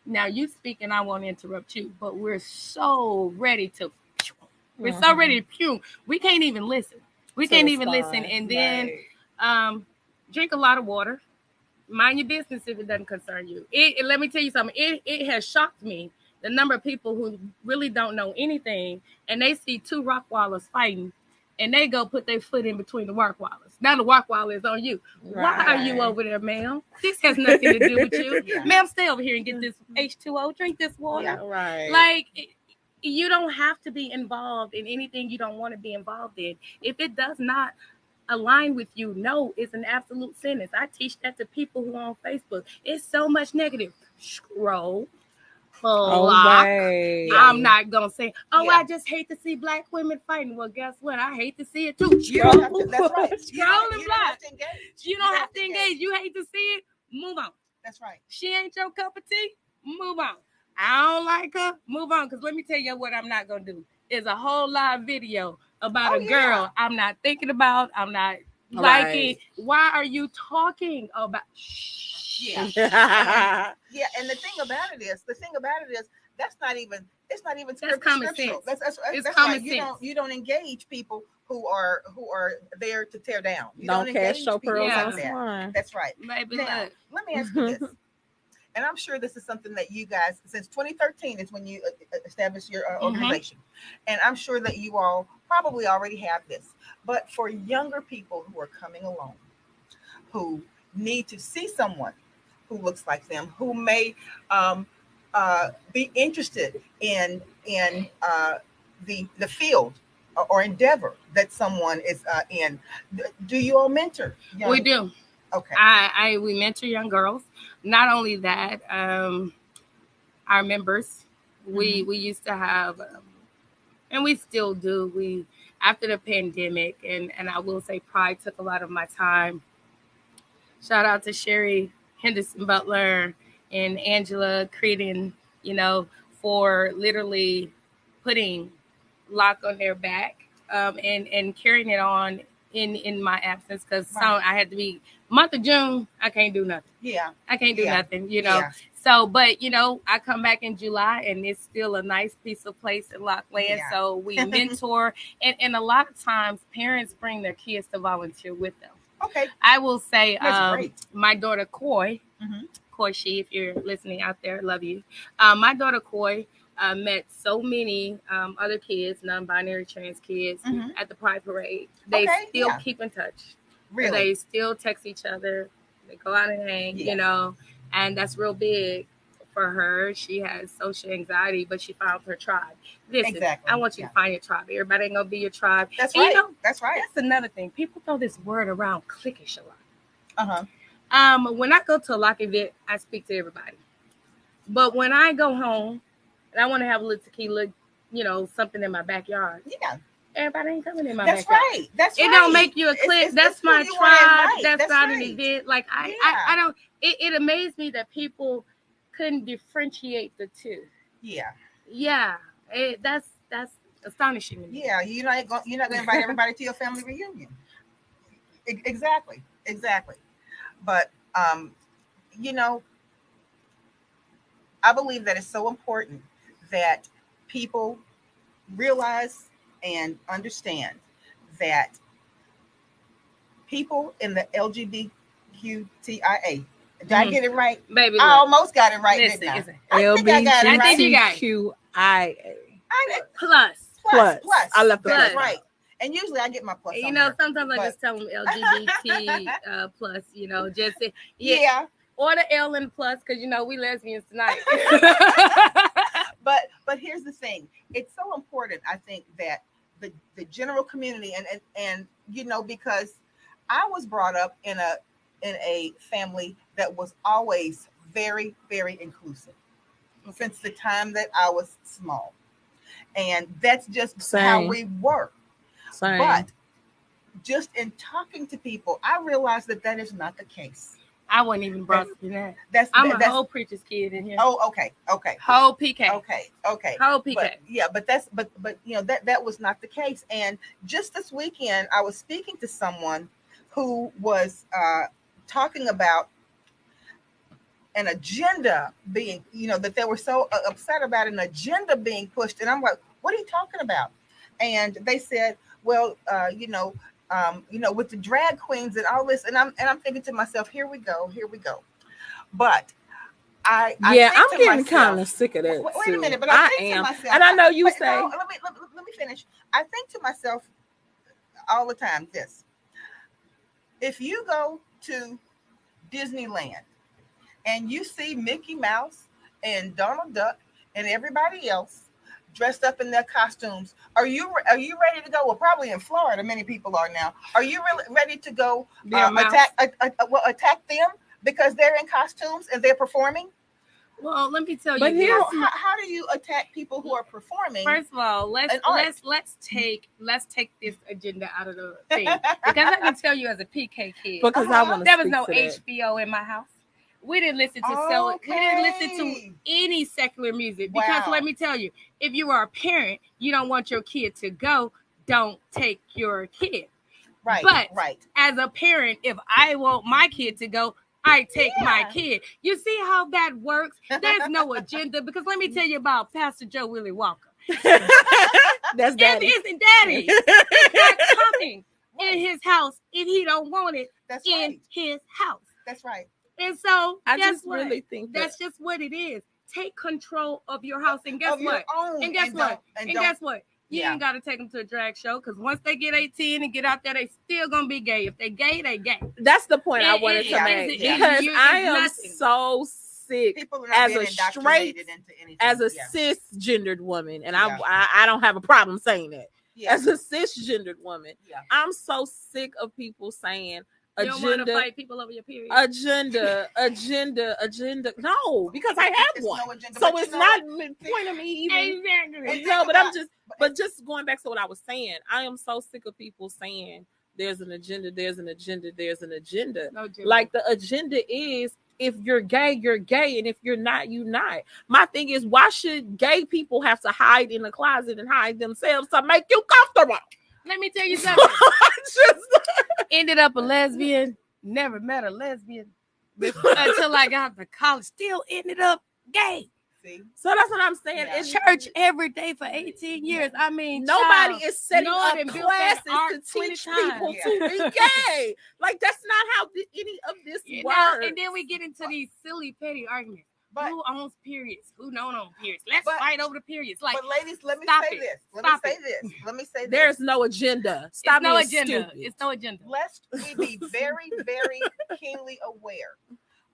Now you speak and I won't interrupt you, but we're so ready to so ready to pew. We can't even listen. We can't even listen. And then drink a lot of water. Mind your business if it doesn't concern you. Let me tell you something. It has shocked me the number of people who really don't know anything and they see two Rockwallers fighting and they go put their foot in between the Rockwallers. Now the Rockwaller is on you. Why are you over there, ma'am? This has nothing to do with you. Ma'am, stay over here and get this H2O. Drink this water. Like, you don't have to be involved in anything you don't want to be involved in. If it does not align with you, no, it's an absolute sentence. I teach that to people who are on Facebook. It's so much negative. Scroll. I'm not gonna say, I just hate to see black women fighting. Well, guess what? I hate to see it too. That's right. Scroll and block. You don't have to engage. You hate to see it. Move on. That's right. She ain't your cup of tea. Move on. I don't like her. Move on. Because let me tell you what I'm not gonna do. Is a whole live video about a girl I'm not thinking about. I'm not liking. Why are you talking about? And the thing about it is, that's not even that's common sense. That's common sense. You don't engage people who are there to tear down. You don't cast your pearls on that. That's right. Maybe now, let me ask you this. And I'm sure this is something that you guys, since 2013 is when you established your organization. And I'm sure that you all probably already have this. But for younger people who are coming along, who need to see someone who looks like them, who may be interested in the field or endeavor that someone is in, do you all mentor? We do. Okay. We mentor young girls. Not only that, our members, we used to have, and we still do. We after the pandemic, and I will say, Pride took a lot of my time. Shout out to Sherry Henderson Butler and Angela Creedon, for literally putting lock on their back and carrying it on in my absence, because I had to be month of June. I can't do nothing. I can't do nothing. So, but I come back in July and it's still a nice piece of place in Lockland. So we mentor, and a lot of times parents bring their kids to volunteer with them. Okay. I will say, my daughter Coy, She, if you're listening out there, love you. My daughter Coy met so many other kids, non-binary trans kids at the Pride Parade. They still keep in touch. Really? They still text each other. They go out and hang, and that's real big for her. She has social anxiety, but she found her tribe. Listen, I want you to find your tribe. Everybody ain't gonna be your tribe. That's right. That's right. That's another thing. People throw this word around, cliquish a lot. When I go to a lock event, I speak to everybody. But when I go home and I want to have a little tequila, something in my backyard. Everybody ain't coming in my backyard. That's right. It don't make you a clique. That's my tribe. That's not an event. Like I don't. It amazed me that people couldn't differentiate the two. That's astonishing to me. You're not going to invite everybody to your family reunion. Exactly. But I believe that it's so important that people realize and understand that people in the LGBTQIA. Did I get it right? Baby, I almost got it right. Listen, I think I got it right. I think you got LGBTQIA. Plus. I left the plus. Right. And usually I get my plus. You know, sometimes I just tell them LGBT plus. You know, just yeah. Or the L and plus, because you know we lesbians tonight. But here's the thing: it's so important. I think that the general community and you know, because I was brought up in a family that was always very, very inclusive since the time that I was small, and that's just how we were. But just in talking to people, I realized that is not the case. I wasn't even brought up in that. I'm a whole preacher's kid in here. Oh, okay. Whole PK. Okay. Whole PK. But you know that was not the case. And just this weekend, I was speaking to someone who was talking about an agenda being, you know, that they were so upset about an agenda being pushed, and I'm like, what are you talking about? And they said, well, with the drag queens and all this, and I'm thinking to myself, here we go. But I'm getting kind of sick of that. Wait a minute, but I think to myself, and I know you say. No, let me finish. I think to myself all the time this: if you go to Disneyland and you see Mickey Mouse and Donald Duck and everybody else dressed up in their costumes, are you ready to go? Well, probably in Florida, many people are now. Are you really ready to go attack them because they're in costumes and they're performing? Well, let me tell you. But how do you attack people who are performing? First of all, let's take this agenda out of the thing, because I can tell you as a PK kid, because there was no HBO in my house. We didn't listen to we didn't listen to any secular music, because let me tell you, if you are a parent, you don't want your kid to go, don't take your kid. Right. But as a parent, if I want my kid to go, I take my kid. You see how that works? There's no agenda, because let me tell you about Pastor Joe Willie Walker. That's Daddy. Isn't Daddy? He's not coming in his house if he don't want it his house. That's right. And so I just really think that's just what it is. Take control of your house, and guess what? And guess what? You ain't got to take them to a drag show, because once they get 18 and get out there, they still gonna be gay. If they gay, they gay. That's the point I wanted to make, because I am so sick as a cisgendered woman, and I don't have a problem saying that. As a cisgendered woman, I'm so sick of people saying you don't want to fight people over your period. Agenda. No, because I have one. No, so it's not point of me even. Exactly. No, but just going back to what I was saying, I am so sick of people saying there's an agenda. No, like the agenda is, if you're gay, you're gay, and if you're not, you're not. My thing is, why should gay people have to hide in the closet and hide themselves to make you comfortable? Let me tell you something. Ended up a lesbian. Never met a lesbian until I got to college. Still ended up gay. See? So that's what I'm saying. It's church every day for 18 years. I mean, nobody is setting up classes to teach people to be gay. Like, that's not how any of this works. And then we get into these silly, petty arguments. But who owns periods? Who don't own periods? Let's fight over the periods. Like, but ladies, let me say this. There's no agenda. Stop being stupid. It's no agenda. Lest we be very, very keenly aware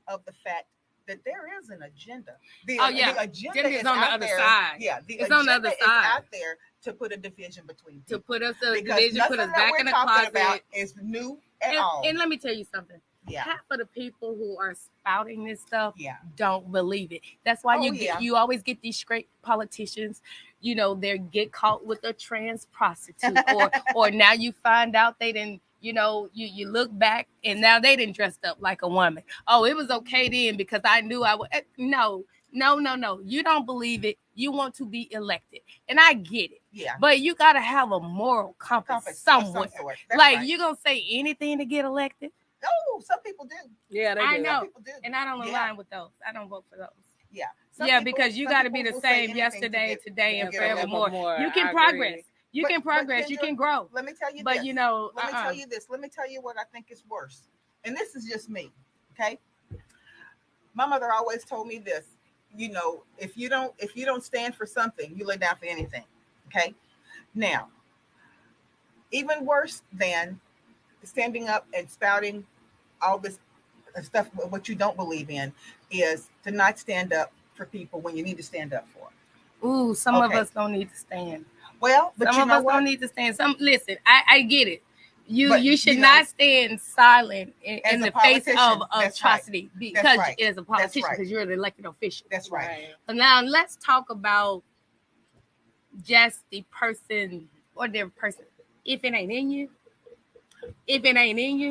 of the fact that there is an agenda. The agenda is on the other side. Yeah, it's on the other side. Is out there to put a division between people. To put us a division, put us back in the closet. Is new at all. And let me tell you something. Yeah. Half of the people who are spouting this stuff don't believe it. That's why you always get these straight politicians. You know, they get caught with a trans prostitute, or now you find out they didn't. You know, you look back and now they didn't dressed up like a woman. Oh, it was okay then because I knew I would. No. You don't believe it. You want to be elected, and I get it. Yeah. But you got to have a moral compass somewhere. Like, you gonna say anything to get elected? No, some people do. Yeah, they do. I know. People do. And I don't align with those. I don't vote for those. Yeah. Because you got to be the same yesterday, today, and forevermore. You can progress. You can progress. Kendra, you can grow. Let me tell you but this. Let me tell you this. Let me tell you what I think is worse. And this is just me. Okay. My mother always told me this. If you don't stand for something, you lay down for anything. Okay. Now, even worse than standing up and spouting all this stuff, what you don't believe in, is to not stand up for people when you need to stand up for. Ooh, some of us don't need to stand. Well, but some of us don't need to stand. Listen, I get it. You should not stand silent in the face of atrocity because as a politician, because you're an elected official. That's right. So now let's talk about just the person or their person. If it ain't in you,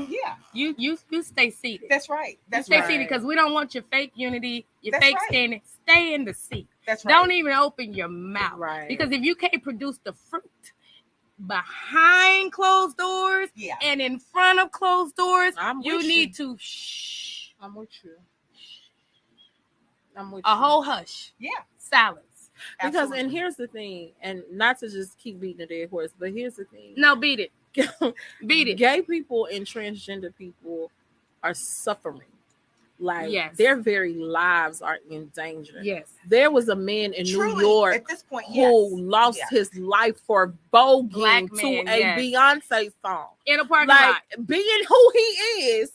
yeah, you stay seated. That's right. Stay seated because we don't want your fake unity, your fake standing. Stay in the seat. That's right. Don't even open your mouth. Right. Because if you can't produce the fruit behind closed doors and in front of closed doors, you need to shh. I'm with you. A whole hush. Yeah. Silence. Because Absolutely. And here's the thing, and not to just keep beating a dead horse, but here's the thing. No, beat it. Beat it. Gay people and transgender people are suffering. Like their very lives are in danger. Yes. There was a man in Truly, New York at this point, who lost his life for voguing to a Beyonce song. In a parking lot. Being who he is.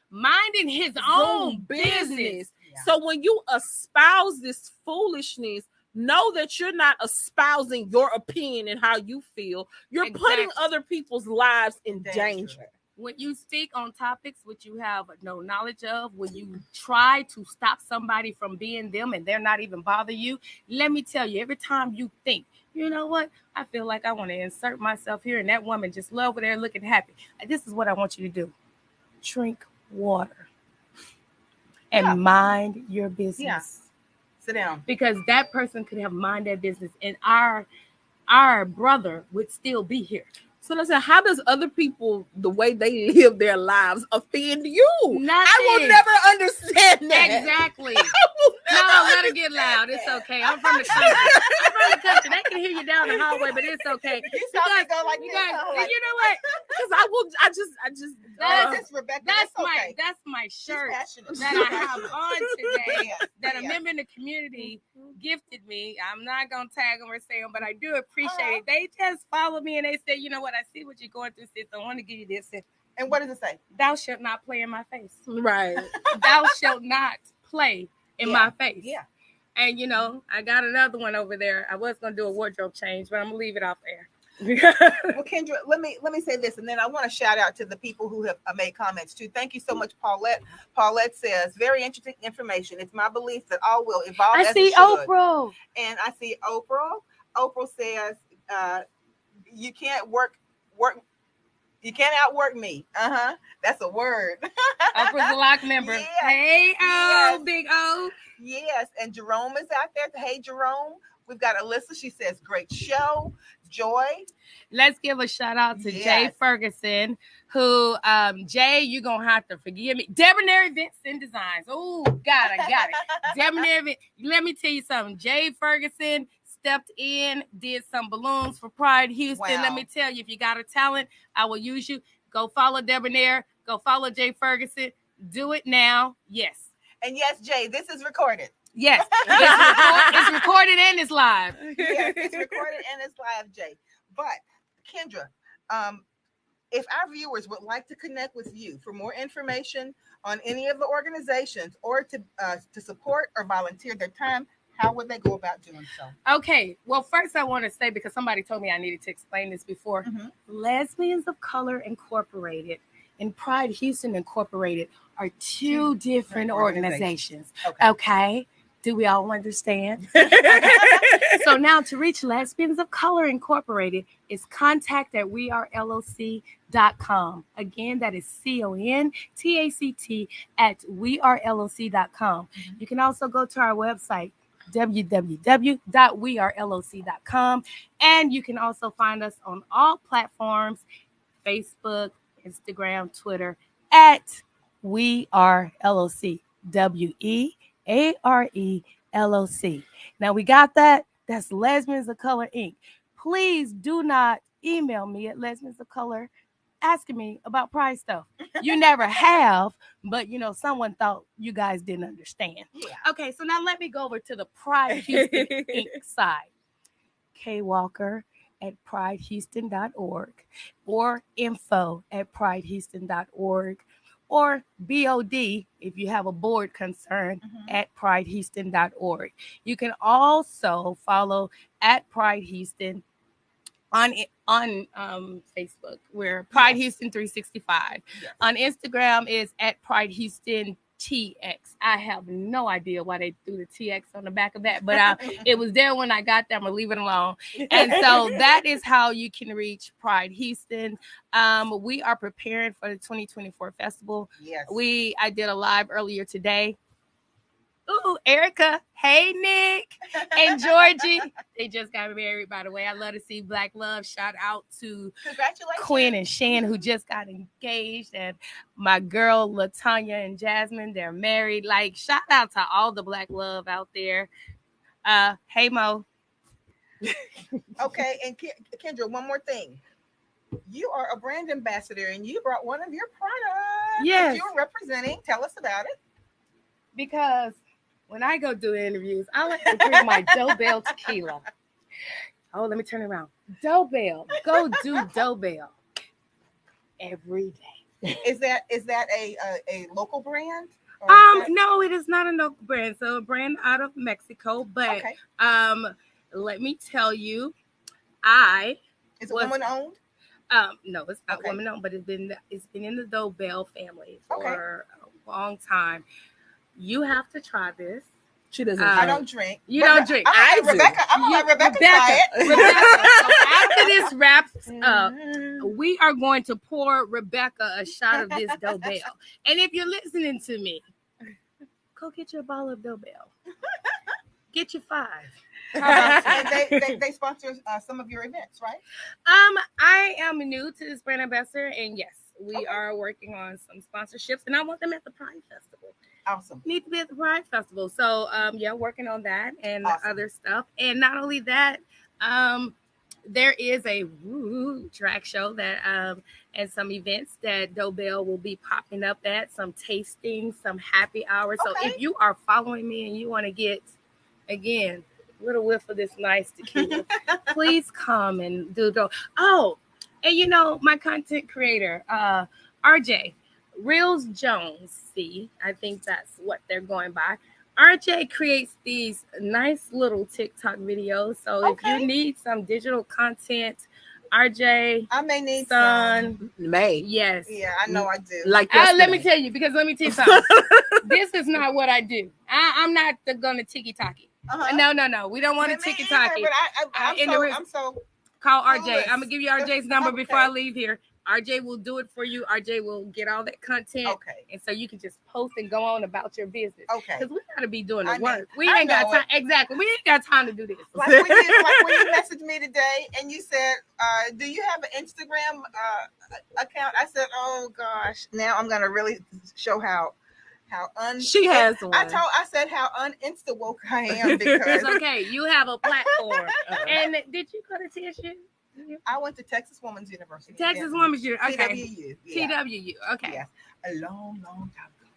Minding his own business. Yeah. So when you espouse this foolishness, know that you're not espousing your opinion and how you feel. You're putting other people's lives in danger. When you speak on topics which you have no knowledge of, when you try to stop somebody from being them and they're not even bother you, let me tell you, every time you think, you know what, I feel like I want to insert myself here and that woman just over there looking happy. This is what I want you to do. Drink water and mind your business. Yeah. Sit down. Because that person could have mind their business and our brother would still be here. So listen, how does other people, the way they live their lives, offend you? Nothing. I will never understand that. Exactly. No, let it get loud. It's okay. I'm from the country. They can hear you down the hallway, but it's okay. You saw me go like you know what? Because I just. That's Rebecca. That's my shirt that I have on today. That a member in the community gifted me. I'm not gonna tag them or say them, but I do appreciate it. They just followed me and they said, you know what? I see what you're going through, sis. I want to give you this. And what does it say? Thou shalt not play in my face. Right. Thou shalt not play in my face. Yeah. And I got another one over there. I was gonna do a wardrobe change, but I'm gonna leave it off there. Well, Kendra, let me say this, and then I want to shout out to the people who have made comments too. Thank you so much, Paulette. Paulette says, very interesting information. It's my belief that all will evolve. I see Oprah. And I see Oprah. Oprah says, you can't you can't outwork me. That's a word. Oprah's a lock member. Yes. Hey, yes. Big O. Yes, and Jerome is out there. Hey, Jerome. We've got Alyssa. She says, great show. Joy. Let's give a shout out to Jay Ferguson, who, Jay, you're going to have to forgive me. Debonair Events and Designs. Oh, I got it. Debonair Events. Let me tell you something. Jay Ferguson stepped in, did some balloons for Pride Houston. Wow. Let me tell you, if you got a talent, I will use you. Go follow Debonair. Go follow Jay Do it now. Yes. And yes, Jay, this is recorded. Yes. It's recorded and it's live. Yes, it's recorded and it's live, Jay. But Kendra, if our viewers would like to connect with you for more information on any of the organizations or to support or volunteer their time, how would they go about doing so? Okay. Well, first I want to say, because somebody told me I needed to explain this before, Lesbians of Color Incorporated and Pride Houston Incorporated are two different organizations. Okay. Do we all understand? So now to reach Lesbians of Color Incorporated is contact at weareloc.com. Again, that is CONTACT at weareloc.com. You can also go to our website, www.weareloc.com. And you can also find us on all platforms, Facebook, Instagram, Twitter, at We Are LOC. WEARELOC. LLC. Now we got that. That's Lesbians of Color Inc. Please do not email me at Lesbians of Color asking me about pride stuff. You never have, but someone thought you guys didn't understand. Yeah. Okay, so now let me go over to the Pride Houston Inc. side. K Walker at pridehouston.org or info@pridehouston.org or BOD if you have a board concern at pridehouston.org. You can also follow at Pride Houston on Facebook. We're Pride Houston 365. Yes. On Instagram is at Pride Houston TX. I have no idea why they threw the TX on the back of that, but it was there when I got there. I'm gonna leave it alone. And so that is how you can reach Pride Houston. We are preparing for the 2024 festival. Yes. I did a live earlier today. Ooh, Erica. Hey, Nick. And Georgie. They just got married, by the way. I love to see Black love. Shout out to Quinn and Shan, who just got engaged. And my girl, LaTanya and Jasmine, they're married. Like, shout out to all the Black love out there. Hey, Mo. Okay, and Kendra, one more thing. You are a brand ambassador, and you brought one of your products that you're representing. Tell us about it. Because when I go do interviews, I like to drink my Dobell tequila. Oh, let me turn it around. Dobell. Go do Dobell every day. Is that a local brand? No, it is not a local brand. So a brand out of Mexico. But let me tell you, is it woman owned? No, it's not woman owned, but it's been in the Dobell family for a long time. You have to try this. She doesn't. I don't drink. You don't drink. I'm gonna let Rebecca try it. Rebecca, so after this wraps up, we are going to pour Rebecca a shot of this Dobell. And if you're listening to me, go get your bottle of Dobell. Get your 5. They sponsor some of your events, right? I am new to this brand ambassador, and yes, we are working on some sponsorships, and I want them at the Pride Festival. Awesome. Need to be at the Pride Festival. So, working on that and other stuff. And not only that, there is a drag show that and some events that Dobell will be popping up at, some tasting, some happy hours. So if you are following me and you want to get, again, a little whiff of this nice tequila, please come and do the. Oh, and my content creator, RJ. Reels Jones, I think that's what they're going by. RJ creates these nice little TikTok videos. So if you need some digital content, RJ, I may need some. Yes. Yeah, I know I do. Let me tell you something. This is not what I do. I'm not gonna tiki-taki. No. We don't want to tiki-taki. I'm so call RJ. I'm gonna give you RJ's number before I leave here. RJ will do it for you. RJ will get all that content. Okay. And so you can just post and go on about your business. Okay. Because we got to be doing the work. We ain't got time. Exactly. We ain't got time to do this. Like when you messaged me today and you said, do you have an Instagram account? I said, oh gosh, now I'm going to really show how she has one. I said how un-insta woke I am because it's okay. You have a platform. And did you go to TSU? I went to Texas Women's University. Texas Women's University. Okay. TWU. Yeah. TWU. Okay. Yes. A long time ago.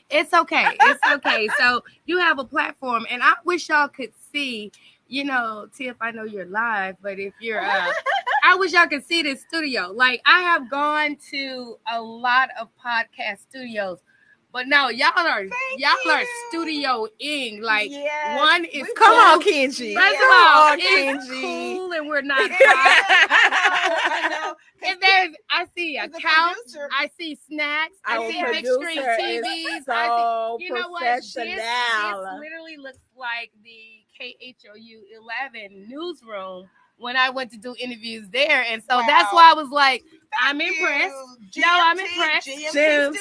It's okay. It's okay. So you have a platform, and I wish y'all could see, Tiff, I know you're live, but if you're, I wish y'all could see this studio. Like, I have gone to a lot of podcast studios. But no, y'all are studioing. Like one is come on, Kenji. First of all, it's cool and we're not. I know. And I see a couch. I see snacks. I see big screen TVs. So you know what? This literally looks like the KHOU 11 newsroom when I went to do interviews there, and so that's why I was like, I'm impressed. I'm impressed. GMT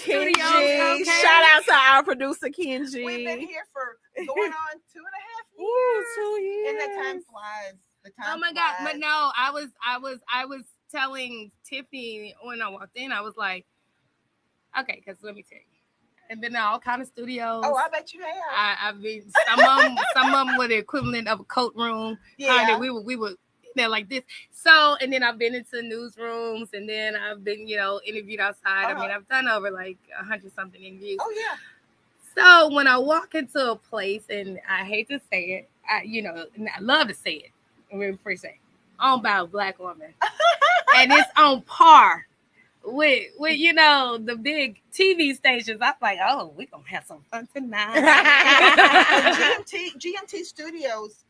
Studios. Okay. Shout out to our producer Kenji. We've been here for going on 2.5 years. 2 years. And the time flies. Oh my God! But no, I was telling Tiffany when I walked in, I was like, okay, because let me tell you. and been in all kind of studios. Oh, I bet you have. I've been some of them were the equivalent of a coat room. Yeah. We were there like this. So, and then I've been into newsrooms, and then I've been, interviewed outside. I mean, I've done over like 100-something interviews. Oh yeah. So when I walk into a place, and I hate to say it, I love to say it, really appreciate it, owned by a Black woman, and it's on par with the big TV stations. I'm like, oh, we're gonna have some fun tonight. GMT Studios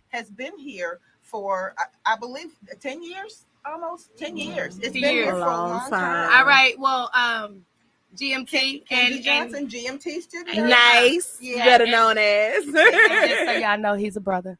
has been here for I believe 10 years, almost 10 years. It's been here for a long time. All right, well, GMT and Johnson GMT Studios. Nice, yeah, better known as. And just so y'all know, he's a brother.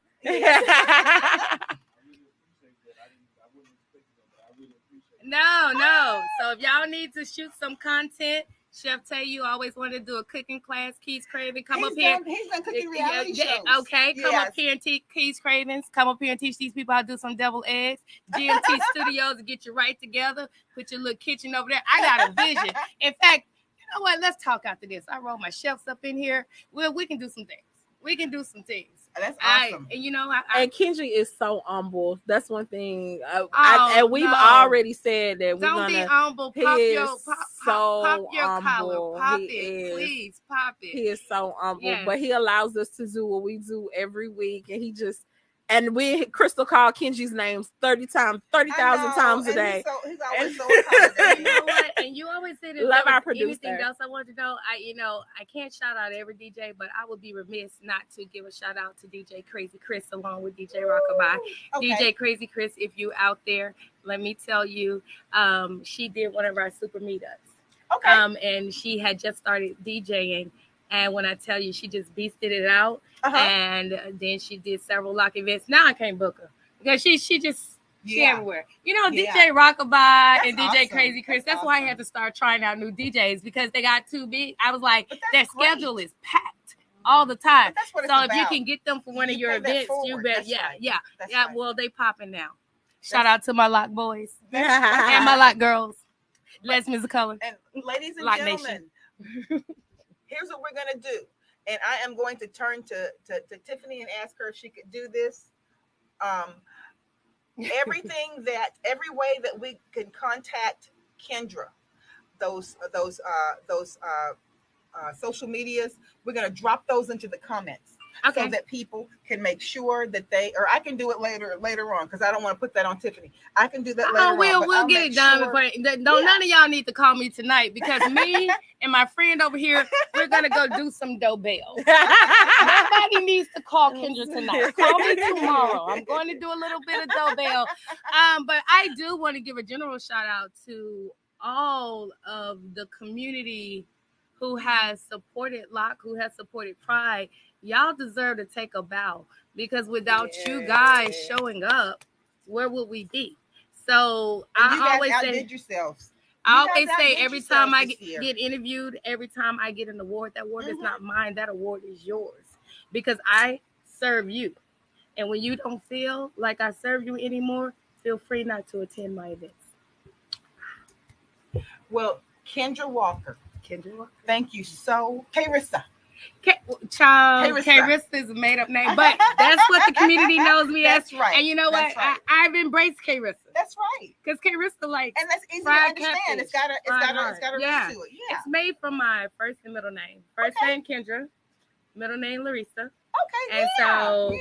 No. So if y'all need to shoot some content, Chef Tay, you always wanted to do a cooking class. Keys Craven, come up here. He's been cooking reality shows. Okay, come up here and teach Keys Cravens. Come up here and teach these people how to do some deviled eggs. GMT Studios to get you right together. Put your little kitchen over there. I got a vision. In fact, you know what? Let's talk after this. I roll my shelves up in here. Well, we can do some things. That's awesome. And Kendra is so humble. That's one thing. And we've already said that we're don't gonna be humble. Pop your humble. collar. Pop it, please. Pop it. He is so humble, Yes. but he allows us to do what we do every week, and Crystal called Kenji's names 30,000 times a day. He's always so accommodating. You know what? And you always say that. Love our producer. Anything else I want to know? I can't shout out every DJ, but I would be remiss not to give a shout out to DJ Crazy Chris along with DJ Rockabye. Okay. DJ Crazy Chris, if you out there, let me tell you, she did one of our super meetups. Okay. And she had just started DJing. And when I tell you, she just beasted it out. And then she did several lock events. Now I can't book her because she everywhere. DJ Rockabye and DJ Crazy Chris. That's why I had to start trying out new DJs because they got too big. I was like, their schedule is packed all the time. So if you can get them for one of your events, you bet. Yeah. Well, they popping now. Shout out to my lock boys and my lock girls. Lesbians of color. And ladies and Lock gentlemen, here's what we're gonna do. And I am going to turn to Tiffany and ask her if she could do this. Every way that we can contact Kendra, those social medias, we're going to drop those into the comments. So that people can make sure that or I can do it later on because I don't want to put that on Tiffany. I can do that later on. We'll get it done before. None of y'all need to call me tonight because me and my friend over here, we're gonna go do some dobell. Nobody needs to call Kendra tonight. Call me tomorrow. I'm going to do a little bit of dobell. But I do want to give a general shout out to all of the community who has supported Lock, who has supported Pride. Y'all deserve to take a bow because without you guys showing up, where would we be? So I always say yourselves. I always say every time I get interviewed, every time I get an award, that award is not mine. That award is yours because I serve you. And when you don't feel like I serve you anymore, feel free not to attend my events. Well, Kendra Walker, thank you so. Rissa. Rissa is a made-up name, but that's what the community knows me as. That's right. And you know what? Right. I've embraced Rissa. That's right. Because Rissa, and that's easy to understand. Catfish. It's got a root to it. Yeah. It's made from my first and middle name. First name Kendra, middle name Rissa. Okay. And so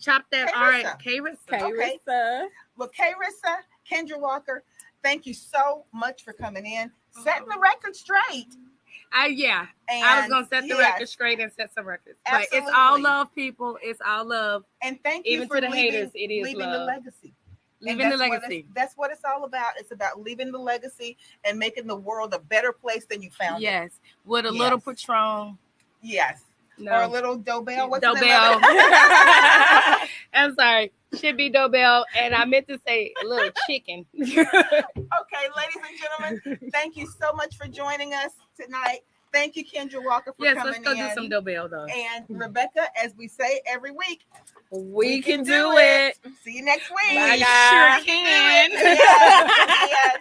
chop that. All right, Rissa. Rissa. Well, Rissa, Kendra Walker, thank you so much for coming in, setting the record straight. I was gonna set the record straight and set some records. Absolutely. But it's all love, people. It's all love. And thank you even for to the haters. It is leaving love. the legacy. Leaving the legacy. That's what it's all about. It's about leaving the legacy and making the world a better place than you found it. Yes, with a little Patron. Yes. No. Or a little Dobell. What's Dobell. I'm sorry. Should be Dobell. And I meant to say a little chicken. Okay, ladies and gentlemen, thank you so much for joining us tonight. Thank you, Kendra Walker, for coming in. Yes, let's go do some Dobell, though. And Rebecca, as we say every week, we can do it. See you next week. Bye, guys. Sure can. Yes.